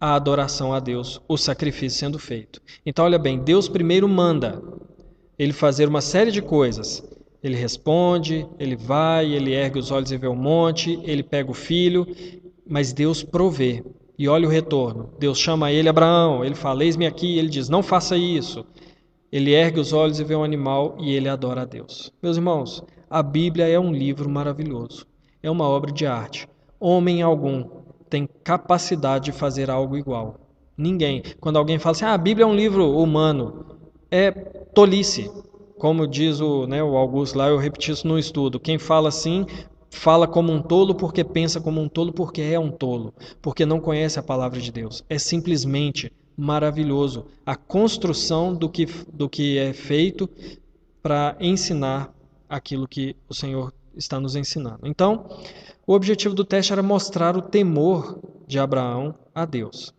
A adoração a Deus, o sacrifício sendo feito. Então, olha bem, Deus primeiro manda ele fazer uma série de coisas. Ele responde, ele vai, ele ergue os olhos e vê o monte, ele pega o filho, mas Deus provê. E olha o retorno. Deus chama ele, Abraão, ele fala, eis-me aqui, ele diz, não faça isso. Ele ergue os olhos e vê um animal e ele adora a Deus. Meus irmãos, a Bíblia é um livro maravilhoso. É uma obra de arte. Homem algum tem capacidade de fazer algo igual. Ninguém. Quando alguém fala assim, a Bíblia é um livro humano, é tolice. Como diz o Augusto lá, eu repeti isso no estudo. Quem fala assim, fala como um tolo porque pensa como um tolo, porque é um tolo, porque não conhece a palavra de Deus. É simplesmente maravilhoso a construção do que é feito para ensinar aquilo que o Senhor está nos ensinando. Então, o objetivo do teste era mostrar o temor de Abraão a Deus.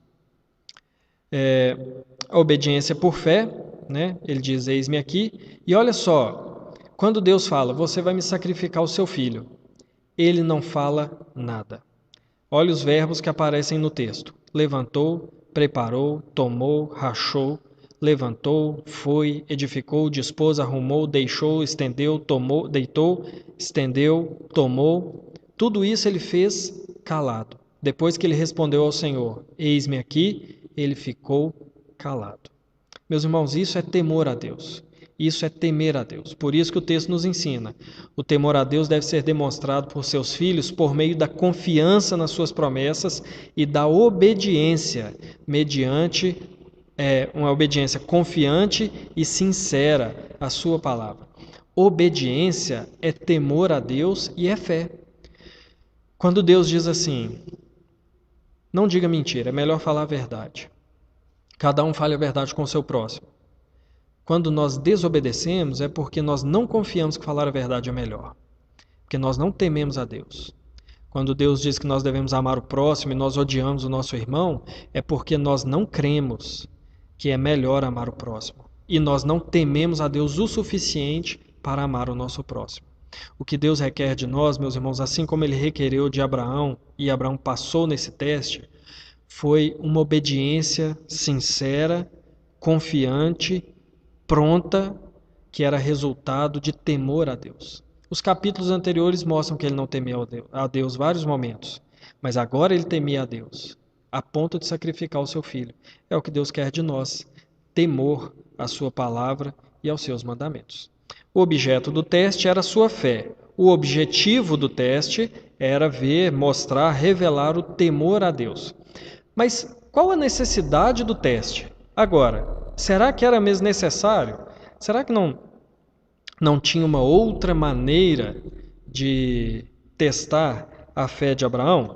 A obediência por fé, né? Ele diz, eis-me aqui. E olha só, quando Deus fala, você vai me sacrificar o seu filho, ele não fala nada. Olha os verbos que aparecem no texto. Levantou, preparou, tomou, rachou, levantou, foi, edificou, dispôs, arrumou, deixou, estendeu, tomou, deitou, estendeu, tomou. Tudo isso ele fez calado. Depois que ele respondeu ao Senhor, eis-me aqui, ele ficou calado. Meus irmãos, isso é temor a Deus. Isso é temer a Deus. Por isso que o texto nos ensina. O temor a Deus deve ser demonstrado por seus filhos por meio da confiança nas suas promessas e da obediência, mediante uma obediência confiante e sincera à sua palavra. Obediência é temor a Deus e é fé. Quando Deus diz assim, não diga mentira, é melhor falar a verdade. Cada um fale a verdade com o seu próximo. Quando nós desobedecemos é porque nós não confiamos que falar a verdade é melhor. Porque nós não tememos a Deus. Quando Deus diz que nós devemos amar o próximo e nós odiamos o nosso irmão, é porque nós não cremos que é melhor amar o próximo. E nós não tememos a Deus o suficiente para amar o nosso próximo. O que Deus requer de nós, meus irmãos, assim como ele requereu de Abraão, e Abraão passou nesse teste, foi uma obediência sincera, confiante, pronta, que era resultado de temor a Deus. Os capítulos anteriores mostram que ele não temia a Deus vários momentos, mas agora ele temia a Deus, a ponto de sacrificar o seu filho. É o que Deus quer de nós, temor à sua palavra e aos seus mandamentos. O objeto do teste era a sua fé. O objetivo do teste era ver, mostrar, revelar o temor a Deus. Mas qual a necessidade do teste? Agora, será que era mesmo necessário? Será que não tinha uma outra maneira de testar a fé de Abraão?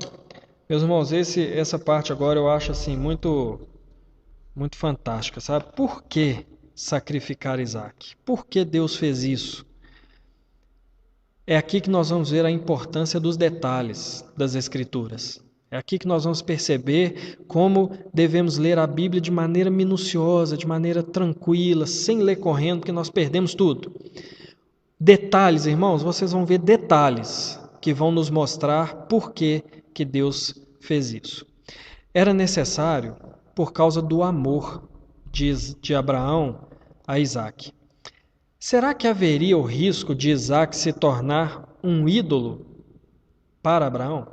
Meus irmãos, essa parte agora eu acho assim muito fantástica, sabe? Por que sacrificar Isaac? Por que Deus fez isso? É aqui que nós vamos ver a importância dos detalhes das Escrituras. É aqui que nós vamos perceber como devemos ler a Bíblia de maneira minuciosa, de maneira tranquila, sem ler correndo, porque nós perdemos tudo. Detalhes, irmãos, vocês vão ver detalhes que vão nos mostrar por que Deus fez isso. Era necessário por causa do amor de Abraão a Isaac. Será que haveria o risco de Isaac se tornar um ídolo para Abraão?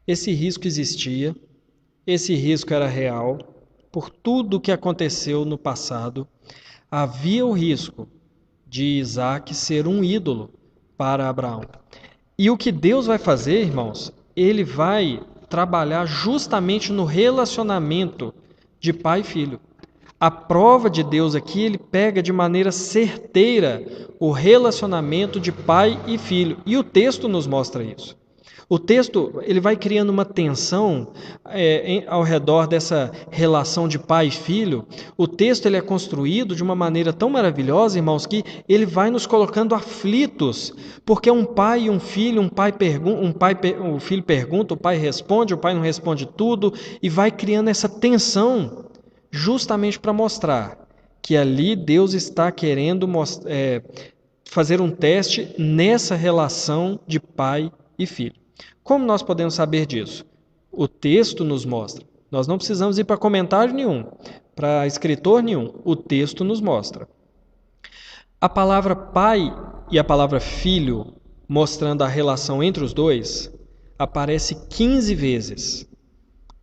Esse risco existia, esse risco era real, por tudo o que aconteceu no passado, havia o risco de Isaac ser um ídolo para Abraão. E o que Deus vai fazer, irmãos, ele vai trabalhar justamente no relacionamento de pai e filho. A prova de Deus aqui, ele pega de maneira certeira o relacionamento de pai e filho. E o texto nos mostra isso. O texto ele vai criando uma tensão ao redor dessa relação de pai e filho. O texto ele é construído de uma maneira tão maravilhosa, irmãos, que ele vai nos colocando aflitos, porque um pai e um filho, o filho pergunta, o pai responde, o pai não responde tudo, e vai criando essa tensão justamente para mostrar que ali Deus está querendo fazer um teste nessa relação de pai e filho. Como nós podemos saber disso? O texto nos mostra. Nós não precisamos ir para comentário nenhum, para escritor nenhum. O texto nos mostra. A palavra pai e a palavra filho, mostrando a relação entre os dois, aparece 15 vezes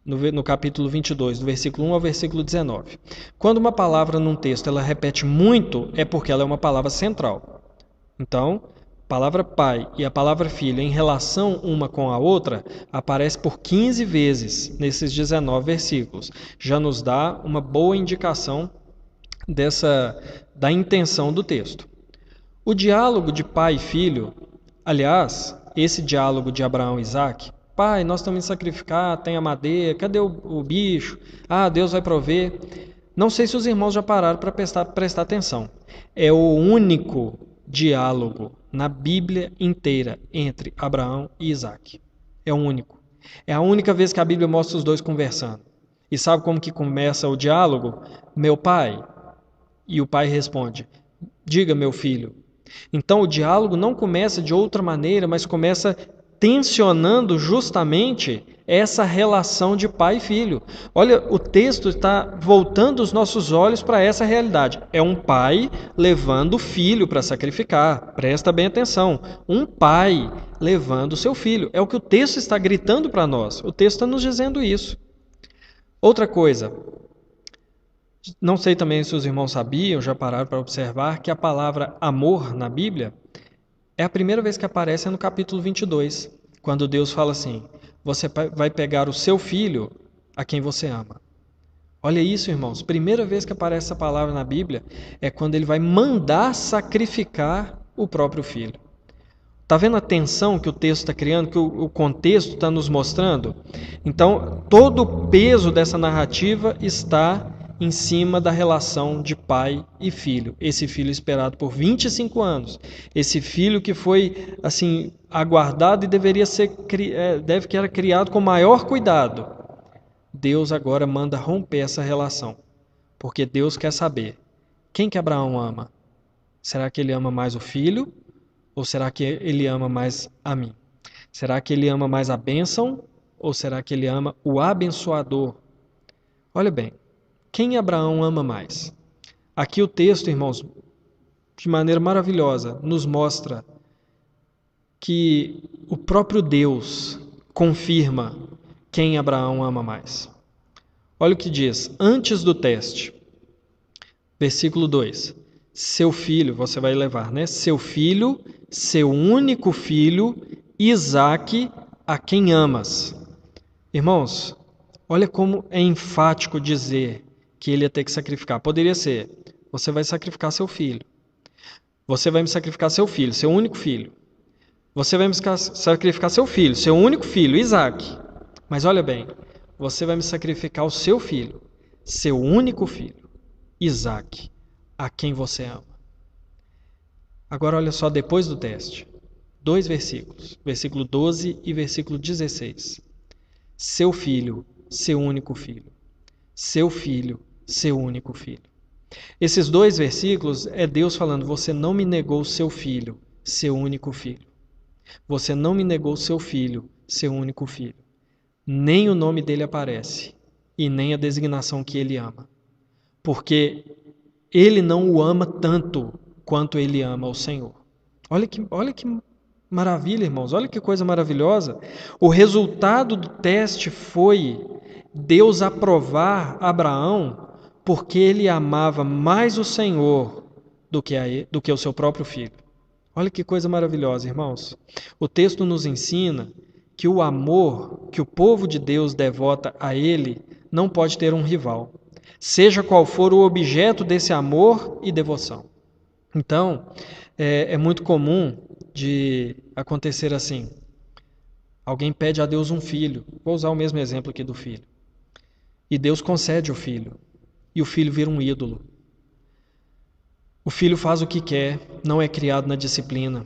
no capítulo 22, do versículo 1 ao versículo 19. Quando uma palavra num texto ela repete muito, é porque ela é uma palavra central. Então, a palavra pai e a palavra filho, em relação uma com a outra, aparece por 15 vezes nesses 19 versículos. Já nos dá uma boa indicação da intenção do texto. O diálogo de pai e filho, aliás, esse diálogo de Abraão e Isaque, pai, nós estamos em sacrificar, tem a madeira, cadê o bicho? Ah, Deus vai prover. Não sei se os irmãos já pararam para prestar atenção. É o único diálogo na Bíblia inteira entre Abraão e Isaque. É o único. É a única vez que a Bíblia mostra os dois conversando. E sabe como que começa o diálogo? Meu pai. E o pai responde, diga, meu filho. Então o diálogo não começa de outra maneira, mas começa tensionando justamente essa relação de pai e filho. Olha, o texto está voltando os nossos olhos para essa realidade. É um pai levando o filho para sacrificar. Presta bem atenção. Um pai levando o seu filho. É o que o texto está gritando para nós. O texto está nos dizendo isso. Outra coisa. Não sei também se os irmãos sabiam, já pararam para observar, que a palavra amor na Bíblia é a primeira vez que aparece no capítulo 22, quando Deus fala assim, você vai pegar o seu filho a quem você ama. Olha isso, irmãos, primeira vez que aparece essa palavra na Bíblia é quando ele vai mandar sacrificar o próprio filho. Está vendo a tensão que o texto está criando, que o contexto está nos mostrando? Então, todo o peso dessa narrativa está em cima da relação de pai e filho. Esse filho esperado por 25 anos. Esse filho que foi assim aguardado e deve que era criado com maior cuidado. Deus agora manda romper essa relação. Porque Deus quer saber quem que Abraão ama. Será que ele ama mais o filho? Ou será que ele ama mais a mim? Será que ele ama mais a bênção? Ou será que ele ama o abençoador? Olha bem. Quem Abraão ama mais? Aqui o texto, irmãos, de maneira maravilhosa, nos mostra que o próprio Deus confirma quem Abraão ama mais. Olha o que diz, antes do teste, versículo 2, seu filho, você vai levar, né? Seu filho, seu único filho, Isaque, a quem amas. Irmãos, olha como é enfático dizer que ele ia ter que sacrificar. Poderia ser, você vai sacrificar seu filho. Você vai me sacrificar seu filho, seu único filho. Você vai me sacrificar seu filho, seu único filho, Isaque. Mas olha bem, você vai me sacrificar o seu filho, seu único filho, Isaque, a quem você ama. Agora olha só depois do teste. 2 versículos, versículo 12 e versículo 16. Seu filho, seu único filho. Seu filho, seu único filho. Esses 2 versículos é Deus falando, você não me negou o seu filho, seu único filho. Você não me negou o seu filho, seu único filho. Nem o nome dele aparece e nem a designação que ele ama. Porque ele não o ama tanto quanto ele ama o Senhor. Olha que maravilha, irmãos. Olha que coisa maravilhosa. O resultado do teste foi Deus aprovar Abraão porque ele amava mais o Senhor do que o seu próprio filho. Olha que coisa maravilhosa, irmãos. O texto nos ensina que o amor que o povo de Deus devota a Ele não pode ter um rival, seja qual for o objeto desse amor e devoção. Então, é muito comum de acontecer assim. Alguém pede a Deus um filho. Vou usar o mesmo exemplo aqui do filho. E Deus concede o filho. E o filho vira um ídolo. O filho faz o que quer, não é criado na disciplina.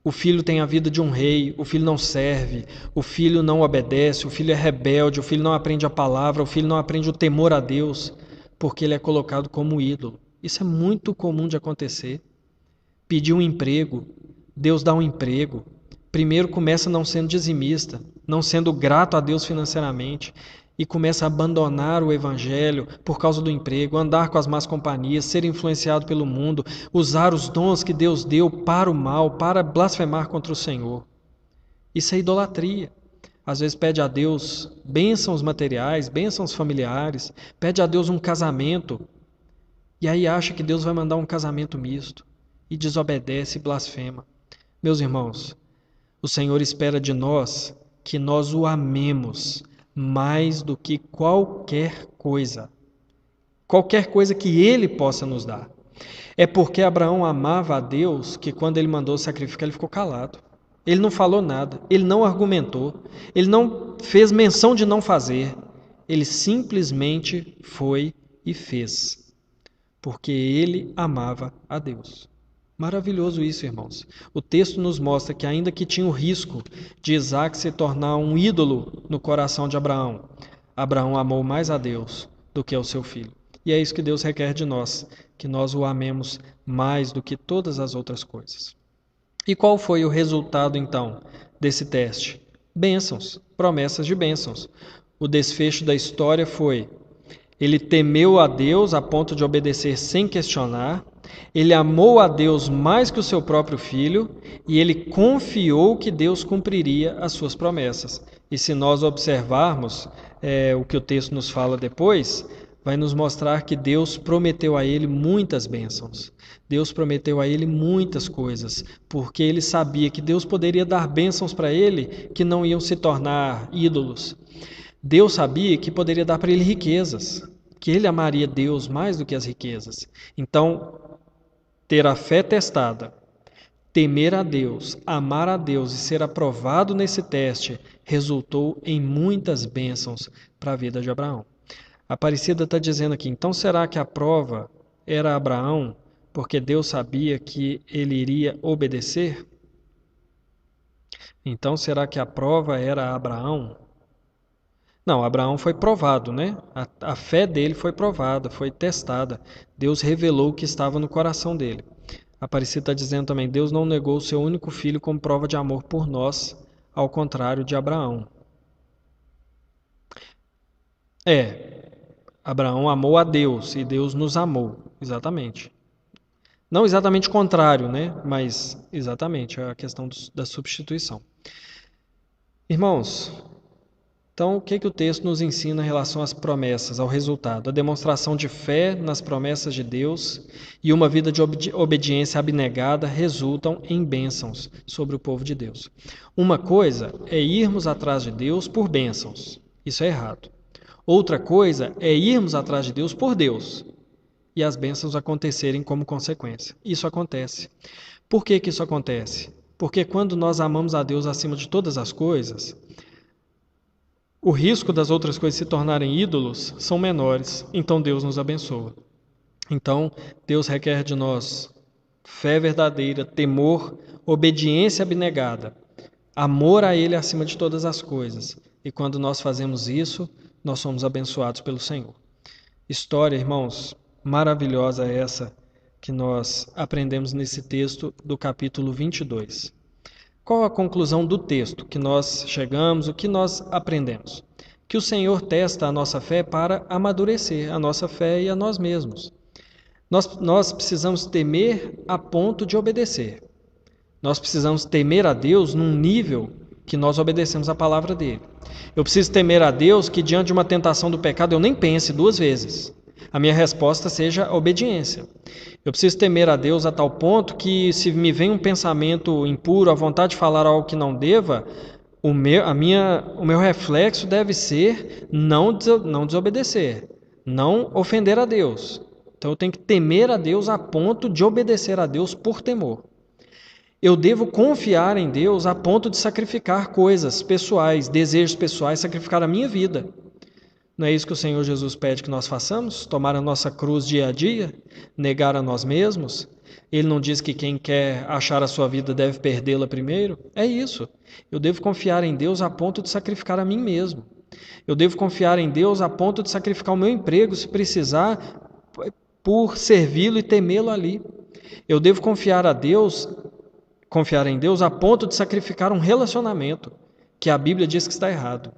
O filho tem a vida de um rei, o filho não serve, o filho não obedece, o filho é rebelde, o filho não aprende a palavra, o filho não aprende o temor a Deus, porque ele é colocado como ídolo. Isso é muito comum de acontecer. Pedir um emprego, Deus dá um emprego. Primeiro começa não sendo dizimista, não sendo grato a Deus financeiramente, e começa a abandonar o evangelho por causa do emprego, andar com as más companhias, ser influenciado pelo mundo, usar os dons que Deus deu para o mal, para blasfemar contra o Senhor. Isso é idolatria. Às vezes pede a Deus bênçãos materiais, bênçãos familiares, pede a Deus um casamento, e aí acha que Deus vai mandar um casamento misto, e desobedece e blasfema. Meus irmãos, o Senhor espera de nós que nós o amemos mais do que qualquer coisa que Ele possa nos dar. É porque Abraão amava a Deus que quando Ele mandou sacrificar, Ele ficou calado. Ele não falou nada, Ele não argumentou, Ele não fez menção de não fazer. Ele simplesmente foi e fez, porque Ele amava a Deus. Maravilhoso isso, irmãos. O texto nos mostra que ainda que tinha o risco de Isaac se tornar um ídolo no coração de Abraão, Abraão amou mais a Deus do que ao seu filho. E é isso que Deus requer de nós, que nós o amemos mais do que todas as outras coisas. E qual foi o resultado, então, desse teste? Bênçãos, promessas de bênçãos. O desfecho da história foi: ele temeu a Deus a ponto de obedecer sem questionar, ele amou a Deus mais que o seu próprio filho e ele confiou que Deus cumpriria as suas promessas. E se nós observarmos o que o texto nos fala depois, vai nos mostrar que Deus prometeu a ele muitas bênçãos. Deus prometeu a ele muitas coisas, porque ele sabia que Deus poderia dar bênçãos para ele que não iam se tornar ídolos. Deus sabia que poderia dar para ele riquezas, que ele amaria Deus mais do que as riquezas. Então, ter a fé testada, temer a Deus, amar a Deus e ser aprovado nesse teste resultou em muitas bênçãos para a vida de Abraão. A Aparecida está dizendo aqui, então será que a prova era Abraão porque Deus sabia que ele iria obedecer? Então será que a prova era Abraão? Não, Abraão foi provado, né? A fé dele foi provada, foi testada. Deus revelou o que estava no coração dele. A Aparecida está dizendo também, Deus não negou o seu único filho como prova de amor por nós, ao contrário de Abraão. Abraão amou a Deus e Deus nos amou, exatamente. Não exatamente o contrário, né? Mas exatamente a questão da substituição. Irmãos, então, o que o texto nos ensina em relação às promessas, ao resultado? A demonstração de fé nas promessas de Deus e uma vida de obediência abnegada resultam em bênçãos sobre o povo de Deus. Uma coisa é irmos atrás de Deus por bênçãos. Isso é errado. Outra coisa é irmos atrás de Deus por Deus e as bênçãos acontecerem como consequência. Isso acontece. Por que isso acontece? Porque quando nós amamos a Deus acima de todas as coisas, o risco das outras coisas se tornarem ídolos são menores, então Deus nos abençoa. Então, Deus requer de nós fé verdadeira, temor, obediência abnegada, amor a Ele acima de todas as coisas. E quando nós fazemos isso, nós somos abençoados pelo Senhor. História, irmãos, maravilhosa essa que nós aprendemos nesse texto do capítulo 22. Qual a conclusão do texto que nós chegamos, o que nós aprendemos? Que o Senhor testa a nossa fé para amadurecer a nossa fé e a nós mesmos. Nós precisamos temer a ponto de obedecer. Nós precisamos temer a Deus num nível que nós obedecemos a palavra dele. Eu preciso temer a Deus que diante de uma tentação do pecado eu nem pense duas vezes. A minha resposta seja a obediência. Eu preciso temer a Deus a tal ponto que se me vem um pensamento impuro, a vontade de falar algo que não deva, o meu reflexo deve ser não desobedecer, não ofender a Deus. Então eu tenho que temer a Deus a ponto de obedecer a Deus por temor. Eu devo confiar em Deus a ponto de sacrificar coisas pessoais, desejos pessoais, sacrificar a minha vida. Não é isso que o Senhor Jesus pede que nós façamos? Tomar a nossa cruz dia a dia? Negar a nós mesmos? Ele não diz que quem quer achar a sua vida deve perdê-la primeiro? É isso. Eu devo confiar em Deus a ponto de sacrificar a mim mesmo. Eu devo confiar em Deus a ponto de sacrificar o meu emprego, se precisar, por servi-lo e temê-lo ali. Eu devo confiar em Deus a ponto de sacrificar um relacionamento que a Bíblia diz que está errado.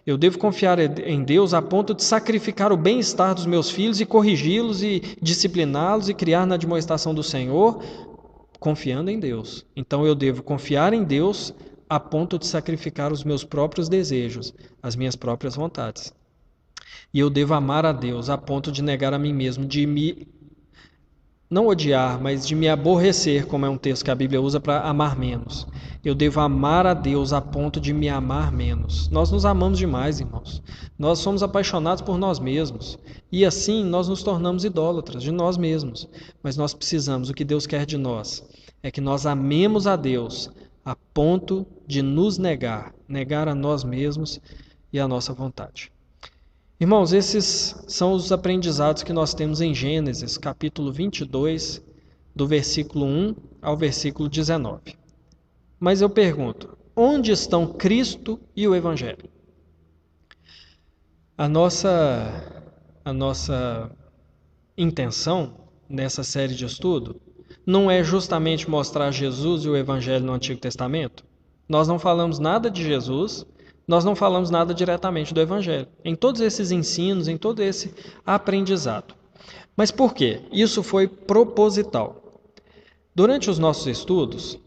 Eu devo confiar em Deus a ponto de sacrificar o bem-estar dos meus filhos e corrigi-los e discipliná-los e criar na admoestação do Senhor, confiando em Deus. Então eu devo confiar em Deus a ponto de sacrificar os meus próprios desejos, as minhas próprias vontades. E eu devo amar a Deus a ponto de negar a mim mesmo, de me não odiar, mas de me aborrecer, como é um texto que a Bíblia usa para amar menos. Eu devo amar a Deus a ponto de me amar menos. Nós nos amamos demais, irmãos. Nós somos apaixonados por nós mesmos. E assim nós nos tornamos idólatras de nós mesmos. Mas nós precisamos, o que Deus quer de nós, é que nós amemos a Deus a ponto de nos negar a nós mesmos e a nossa vontade. Irmãos, esses são os aprendizados que nós temos em Gênesis, capítulo 22, do versículo 1 ao versículo 19. Mas eu pergunto, onde estão Cristo e o Evangelho? A nossa intenção nessa série de estudo não é justamente mostrar Jesus e o Evangelho no Antigo Testamento? Nós não falamos nada de Jesus, nós não falamos nada diretamente do Evangelho, em todos esses ensinos, em todo esse aprendizado. Mas por quê? Isso foi proposital. Durante os nossos estudos,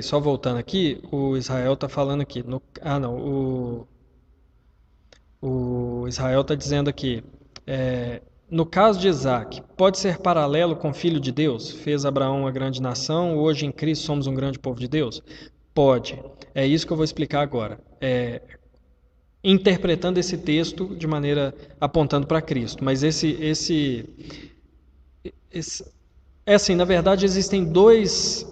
só voltando aqui, o Israel está falando aqui, o Israel está dizendo aqui, no caso de Isaac, pode ser paralelo com o Filho de Deus? Fez Abraão uma grande nação, hoje em Cristo somos um grande povo de Deus? Pode. É isso que eu vou explicar agora. Interpretando esse texto de maneira apontando para Cristo. Mas assim, na verdade, existem duas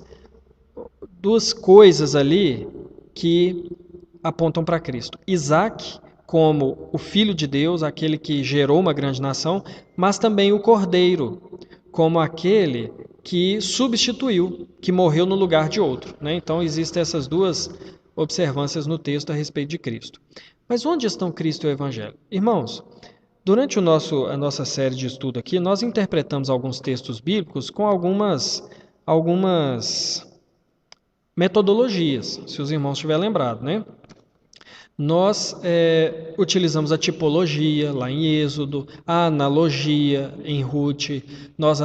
coisas ali que apontam para Cristo. Isaac, como o Filho de Deus, aquele que gerou uma grande nação, mas também o Cordeiro, como aquele que substituiu, que morreu no lugar de outro, né? Então, existem essas duas observâncias no texto a respeito de Cristo. Mas onde estão Cristo e o Evangelho? Irmãos, durante a nossa série de estudo aqui, nós interpretamos alguns textos bíblicos com algumas metodologias, se os irmãos estiverem lembrados, né? Nós utilizamos a tipologia lá em Êxodo, a analogia em Ruth, nós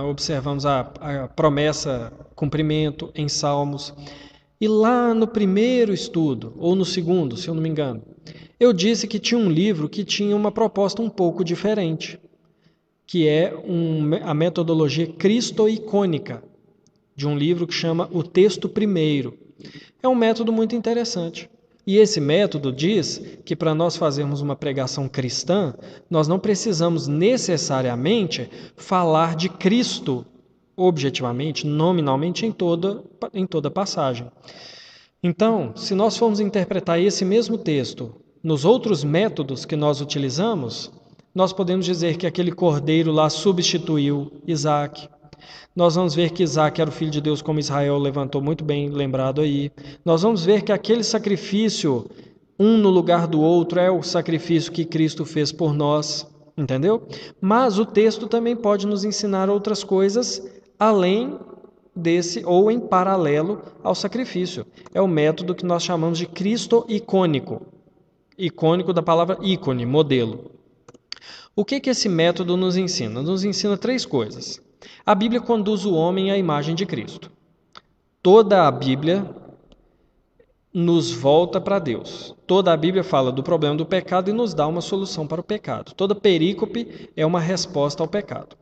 observamos a promessa, cumprimento em Salmos. E lá no primeiro estudo, ou no segundo, se eu não me engano, eu disse que tinha um livro que tinha uma proposta um pouco diferente, que é a metodologia cristoicônica, de um livro que chama O Texto Primeiro. É um método muito interessante. E esse método diz que para nós fazermos uma pregação cristã, nós não precisamos necessariamente falar de Cristo objetivamente, nominalmente, em toda passagem. Então, se nós formos interpretar esse mesmo texto nos outros métodos que nós utilizamos, nós podemos dizer que aquele cordeiro lá substituiu Isaac. Nós vamos ver que Isaac era o filho de Deus, como Israel levantou muito bem lembrado aí. Nós vamos ver que aquele sacrifício, um no lugar do outro, é o sacrifício que Cristo fez por nós, entendeu? Mas o texto também pode nos ensinar outras coisas além desse ou em paralelo ao sacrifício. É o método que nós chamamos de cristo-icônico. Icônico da palavra ícone, modelo. O que esse método nos ensina? Nos ensina três coisas. A Bíblia conduz o homem à imagem de Cristo. Toda a Bíblia nos volta para Deus. Toda a Bíblia fala do problema do pecado e nos dá uma solução para o pecado. Toda perícope é uma resposta ao pecado.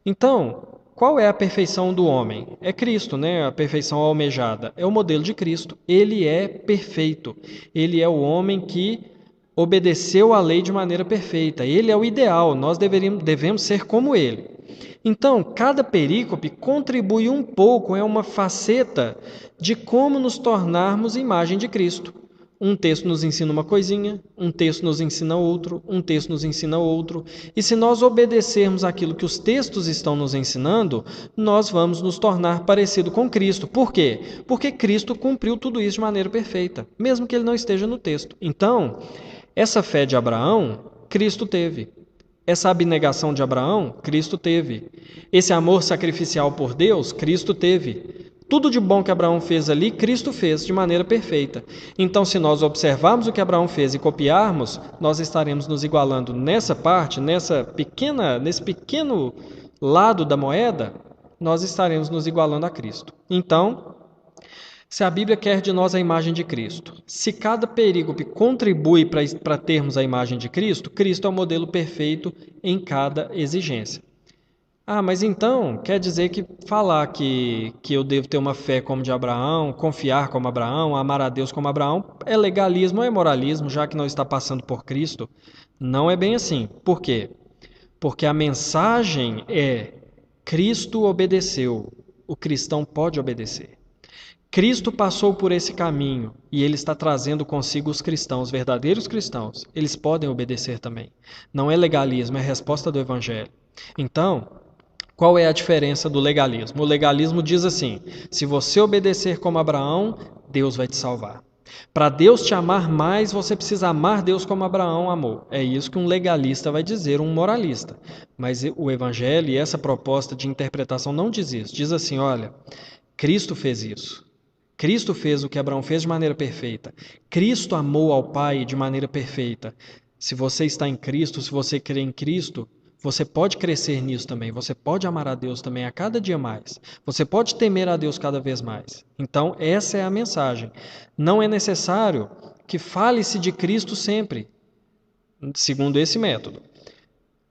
Então, qual é a perfeição do homem? É Cristo, né? A perfeição almejada. É o modelo de Cristo. Ele é perfeito. Ele é o homem que obedeceu à lei de maneira perfeita. Ele é o ideal. Nós devemos ser como ele. Então, cada perícope contribui um pouco, é uma faceta de como nos tornarmos imagem de Cristo. Um texto nos ensina uma coisinha, um texto nos ensina outro, um texto nos ensina outro. E se nós obedecermos aquilo que os textos estão nos ensinando, nós vamos nos tornar parecido com Cristo. Por quê? Porque Cristo cumpriu tudo isso de maneira perfeita, mesmo que ele não esteja no texto. Então, essa fé de Abraão, Cristo teve. Essa abnegação de Abraão, Cristo teve. Esse amor sacrificial por Deus, Cristo teve. Tudo de bom que Abraão fez ali, Cristo fez de maneira perfeita. Então, se nós observarmos o que Abraão fez e copiarmos, nós estaremos nos igualando nessa parte, nesse pequeno lado da moeda, nós estaremos nos igualando a Cristo. Então, se a Bíblia quer de nós a imagem de Cristo, se cada perícope contribui para termos a imagem de Cristo, Cristo é o modelo perfeito em cada exigência. Mas então quer dizer que falar que eu devo ter uma fé como de Abraão, confiar como Abraão, amar a Deus como Abraão, é legalismo ou é moralismo, já que não está passando por Cristo? Não é bem assim. Por quê? Porque a mensagem é: Cristo obedeceu, o cristão pode obedecer. Cristo passou por esse caminho e ele está trazendo consigo os cristãos, verdadeiros cristãos. Eles podem obedecer também. Não é legalismo, é resposta do Evangelho. Então, qual é a diferença do legalismo? O legalismo diz assim: se você obedecer como Abraão, Deus vai te salvar. Para Deus te amar mais, você precisa amar Deus como Abraão amou. É isso que um legalista vai dizer, um moralista. Mas o Evangelho e essa proposta de interpretação não diz isso. Diz assim: olha, Cristo fez isso. Cristo fez o que Abraão fez de maneira perfeita. Cristo amou ao Pai de maneira perfeita. Se você está em Cristo, se você crê em Cristo, você pode crescer nisso também. Você pode amar a Deus também a cada dia mais. Você pode temer a Deus cada vez mais. Então, essa é a mensagem. Não é necessário que fale-se de Cristo sempre, segundo esse método.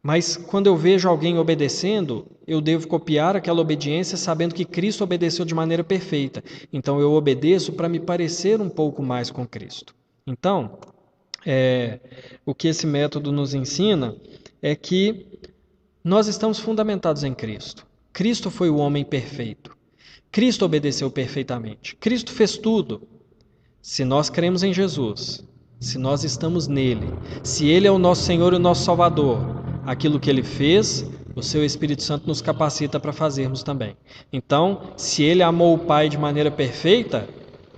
Mas quando eu vejo alguém obedecendo, eu devo copiar aquela obediência sabendo que Cristo obedeceu de maneira perfeita. Então eu obedeço para me parecer um pouco mais com Cristo. Então, o que esse método nos ensina é que nós estamos fundamentados em Cristo. Cristo foi o homem perfeito. Cristo obedeceu perfeitamente. Cristo fez tudo. Se nós cremos em Jesus, se nós estamos nele, se ele é o nosso Senhor e o nosso Salvador, aquilo que ele fez, o seu Espírito Santo nos capacita para fazermos também. Então, se ele amou o Pai de maneira perfeita,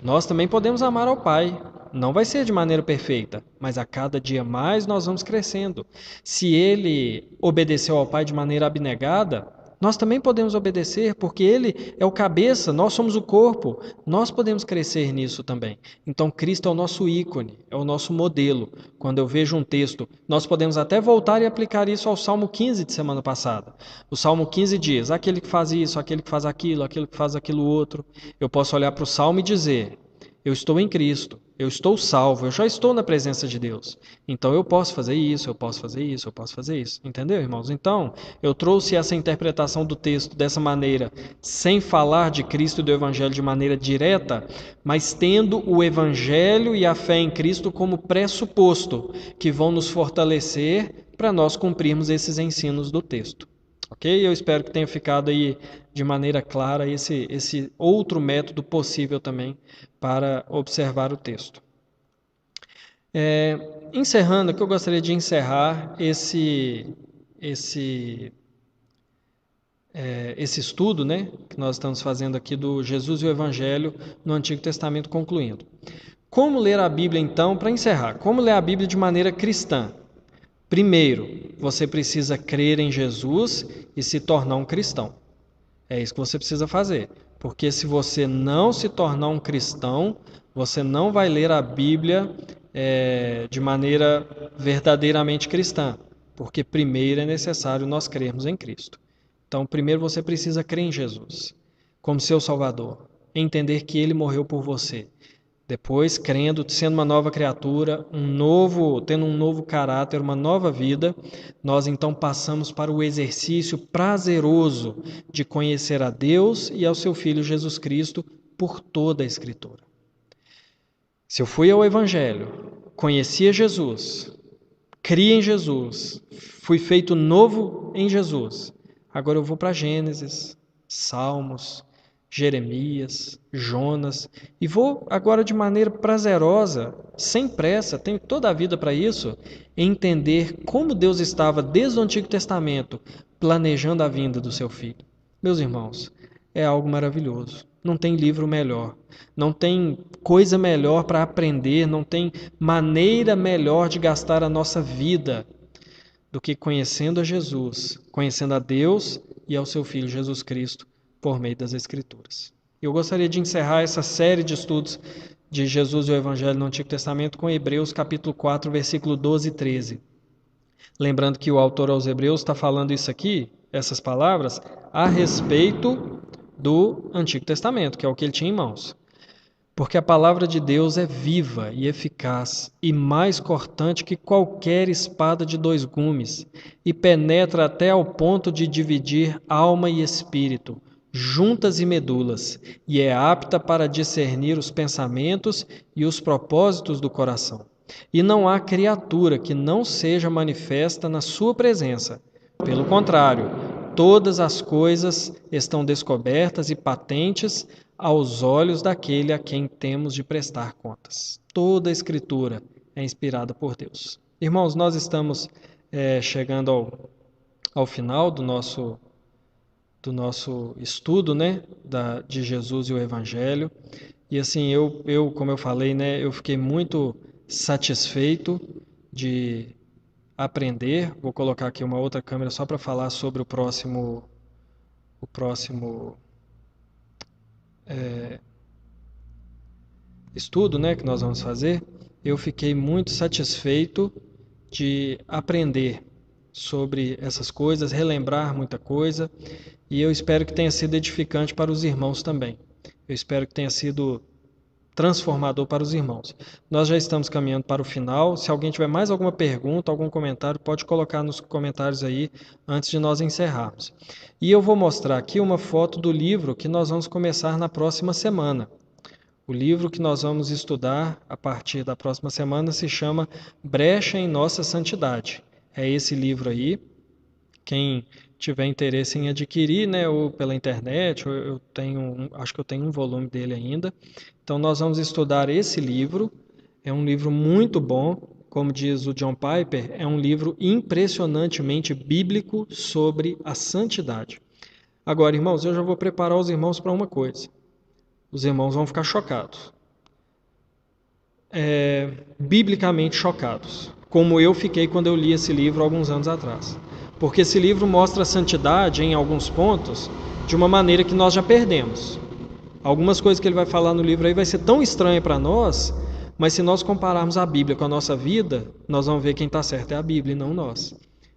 nós também podemos amar ao Pai. Não vai ser de maneira perfeita, mas a cada dia mais nós vamos crescendo. Se ele obedeceu ao Pai de maneira abnegada, nós também podemos obedecer, porque ele é o cabeça, nós somos o corpo, nós podemos crescer nisso também. Então Cristo é o nosso ícone, é o nosso modelo. Quando eu vejo um texto, nós podemos até voltar e aplicar isso ao Salmo 15 de semana passada. O Salmo 15 diz: aquele que faz isso, aquele que faz aquilo, aquele que faz aquilo outro. Eu posso olhar para o Salmo e dizer: eu estou em Cristo, eu estou salvo, eu já estou na presença de Deus. Então eu posso fazer isso, eu posso fazer isso, eu posso fazer isso. Entendeu, irmãos? Então, eu trouxe essa interpretação do texto dessa maneira, sem falar de Cristo e do Evangelho de maneira direta, mas tendo o Evangelho e a fé em Cristo como pressuposto, que vão nos fortalecer para nós cumprirmos esses ensinos do texto. Ok? Eu espero que tenha ficado aí de maneira clara esse outro método possível também para observar o texto. Encerrando, aqui eu gostaria de encerrar esse estudo, né, que nós estamos fazendo aqui do Jesus e o Evangelho no Antigo Testamento, concluindo. Como ler a Bíblia, então, para encerrar? Como ler a Bíblia de maneira cristã? Primeiro, você precisa crer em Jesus e se tornar um cristão. É isso que você precisa fazer. Porque se você não se tornar um cristão, você não vai ler a Bíblia de maneira verdadeiramente cristã. Porque primeiro é necessário nós crermos em Cristo. Então, primeiro você precisa crer em Jesus como seu Salvador. Entender que Ele morreu por você. Depois, crendo, sendo uma nova criatura, tendo um novo caráter, uma nova vida, nós então passamos para o exercício prazeroso de conhecer a Deus e ao seu Filho Jesus Cristo por toda a Escritura. Se eu fui ao Evangelho, conhecia Jesus, criei em Jesus, fui feito novo em Jesus, agora eu vou para Gênesis, Salmos, Jeremias, Jonas, e vou agora de maneira prazerosa, sem pressa, tenho toda a vida para isso, entender como Deus estava desde o Antigo Testamento planejando a vinda do seu Filho. Meus irmãos, é algo maravilhoso. Não tem livro melhor, não tem coisa melhor para aprender, não tem maneira melhor de gastar a nossa vida do que conhecendo a Jesus, conhecendo a Deus e ao seu Filho Jesus Cristo por meio das Escrituras. Eu gostaria de encerrar essa série de estudos de Jesus e o Evangelho no Antigo Testamento com Hebreus capítulo 4, versículo 12 e 13. Lembrando que o autor aos Hebreus está falando isso aqui, essas palavras, a respeito do Antigo Testamento, que é o que ele tinha em mãos. Porque a palavra de Deus é viva e eficaz e mais cortante que qualquer espada de 2 gumes e penetra até ao ponto de dividir alma e espírito, juntas e medulas, e é apta para discernir os pensamentos e os propósitos do coração. E não há criatura que não seja manifesta na sua presença. Pelo contrário, todas as coisas estão descobertas e patentes aos olhos daquele a quem temos de prestar contas. Toda a Escritura é inspirada por Deus. Irmãos, nós estamos chegando ao final do nosso estudo, né, de Jesus e o Evangelho. E assim, eu como eu falei, né, eu fiquei muito satisfeito de aprender. Vou colocar aqui uma outra câmera só para falar sobre o próximo estudo, né, que nós vamos fazer. Eu fiquei muito satisfeito de aprender sobre essas coisas, relembrar muita coisa, e eu espero que tenha sido edificante para os irmãos também. Eu espero que tenha sido transformador para os irmãos. Nós já estamos caminhando para o final. Se alguém tiver mais alguma pergunta, algum comentário, pode colocar nos comentários aí antes de nós encerrarmos. E eu vou mostrar aqui uma foto do livro que nós vamos começar na próxima semana. O livro que nós vamos estudar a partir da próxima semana se chama Brecha em Nossa Santidade. É esse livro aí. Quem tiver interesse em adquirir, né, ou pela internet, acho que eu tenho um volume dele ainda. Então nós vamos estudar esse livro. É um livro muito bom, como diz o John Piper, é um livro impressionantemente bíblico sobre a santidade. Agora, irmãos, eu já vou preparar os irmãos para uma coisa. Os irmãos vão ficar chocados. Biblicamente chocados, como eu fiquei quando eu li esse livro alguns anos atrás. Porque esse livro mostra a santidade em alguns pontos de uma maneira que nós já perdemos. Algumas coisas que ele vai falar no livro aí vai ser tão estranha para nós, mas se nós compararmos a Bíblia com a nossa vida, nós vamos ver quem está certo é a Bíblia e não nós.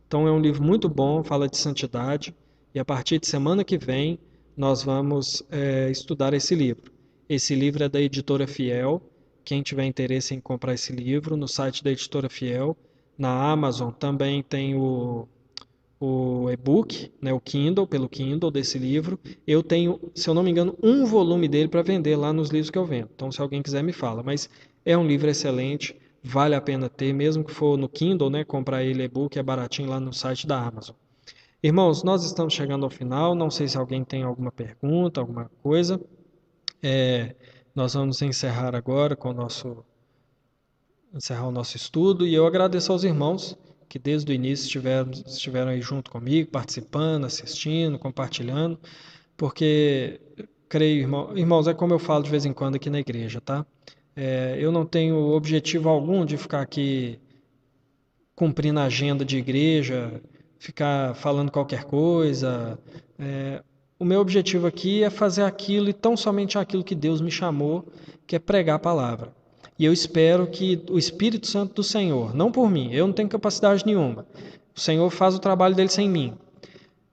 Então é um livro muito bom, fala de santidade, e a partir de semana que vem nós vamos estudar esse livro. Esse livro é da Editora Fiel. Quem tiver interesse em comprar esse livro, no site da Editora Fiel, na Amazon também tem o e-book, né, o Kindle, pelo Kindle desse livro. Eu tenho, se eu não me engano, um volume dele para vender lá nos livros que eu vendo. Então, se alguém quiser, me fala. Mas é um livro excelente, vale a pena ter, mesmo que for no Kindle, né, comprar ele e-book, é baratinho lá no site da Amazon. Irmãos, nós estamos chegando ao final. Não sei se alguém tem alguma pergunta, alguma coisa. Nós vamos encerrar agora com encerrar o nosso estudo, e eu agradeço aos irmãos que desde o início estiveram aí junto comigo, participando, assistindo, compartilhando, porque creio, irmãos, é como eu falo de vez em quando aqui na igreja, tá? Eu não tenho objetivo algum de ficar aqui cumprindo a agenda de igreja, ficar falando qualquer coisa. O meu objetivo aqui é fazer aquilo e tão somente aquilo que Deus me chamou, que é pregar a palavra. E eu espero que o Espírito Santo do Senhor, não por mim, eu não tenho capacidade nenhuma, o Senhor faz o trabalho dele sem mim.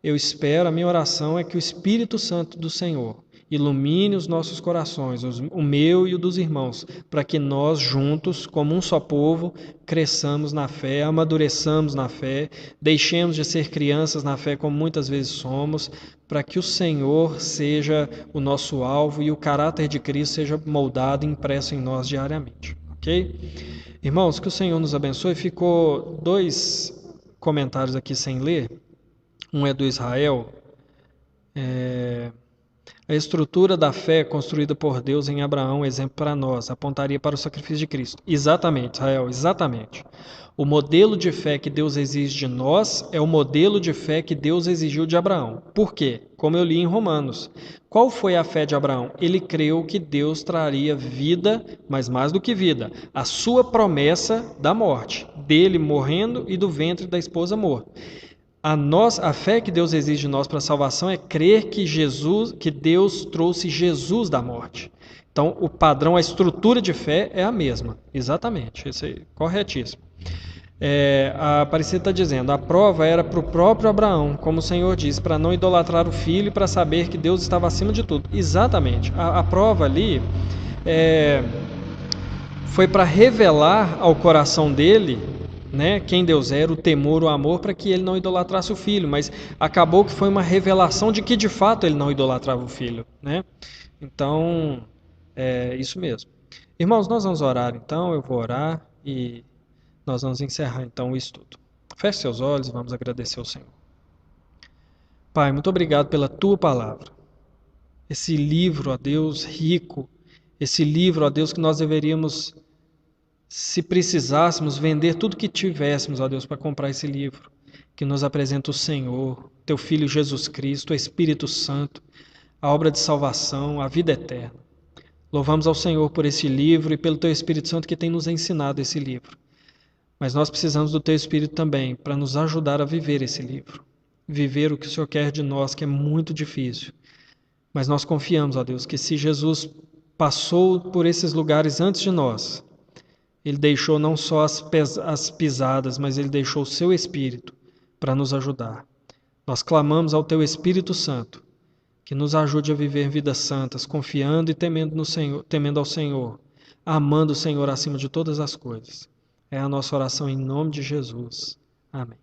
Eu espero, a minha oração é que o Espírito Santo do Senhor ilumine os nossos corações, o meu e o dos irmãos, para que nós juntos, como um só povo, cresçamos na fé, amadureçamos na fé, deixemos de ser crianças na fé como muitas vezes somos, para que o Senhor seja o nosso alvo e o caráter de Cristo seja moldado e impresso em nós diariamente, ok? Irmãos, que o Senhor nos abençoe. Ficou 2 comentários aqui sem ler. Um é do Israel. A estrutura da fé construída por Deus em Abraão, exemplo para nós, apontaria para o sacrifício de Cristo. Exatamente, Israel, exatamente. O modelo de fé que Deus exige de nós é o modelo de fé que Deus exigiu de Abraão. Por quê? Como eu li em Romanos. Qual foi a fé de Abraão? Ele creu que Deus traria vida, mas mais do que vida, a sua promessa da morte, dele morrendo e do ventre da esposa morta. A fé que Deus exige de nós para a salvação é crer que Deus trouxe Jesus da morte. Então, o padrão, a estrutura de fé é a mesma. Exatamente, isso aí, corretíssimo. A Aparecida está dizendo, a prova era para o próprio Abraão, como o Senhor disse, para não idolatrar o filho e para saber que Deus estava acima de tudo. Exatamente, a prova ali foi para revelar ao coração dele, né, quem Deus era, o temor, o amor, para que ele não idolatrasse o filho, mas acabou que foi uma revelação de que de fato ele não idolatrava o filho, né? Então, é isso mesmo. Irmãos, nós vamos orar então, eu vou orar e nós vamos encerrar então o estudo. Feche seus olhos e vamos agradecer ao Senhor. Pai, muito obrigado pela Tua palavra. Esse livro, ó Deus, rico, esse livro, ó Deus, que nós deveríamos, se precisássemos, vender tudo que tivéssemos, ó Deus, para comprar esse livro, que nos apresenta o Senhor, Teu Filho Jesus Cristo, o Espírito Santo, a obra de salvação, a vida eterna. Louvamos ao Senhor por esse livro e pelo Teu Espírito Santo que tem nos ensinado esse livro. Mas nós precisamos do Teu Espírito também para nos ajudar a viver esse livro. Viver o que o Senhor quer de nós, que é muito difícil. Mas nós confiamos, ó Deus, que se Jesus passou por esses lugares antes de nós, Ele deixou não só as pisadas, mas Ele deixou o Seu Espírito para nos ajudar. Nós clamamos ao Teu Espírito Santo, que nos ajude a viver vidas santas, confiando e temendo ao Senhor, amando o Senhor acima de todas as coisas. É a nossa oração em nome de Jesus. Amém.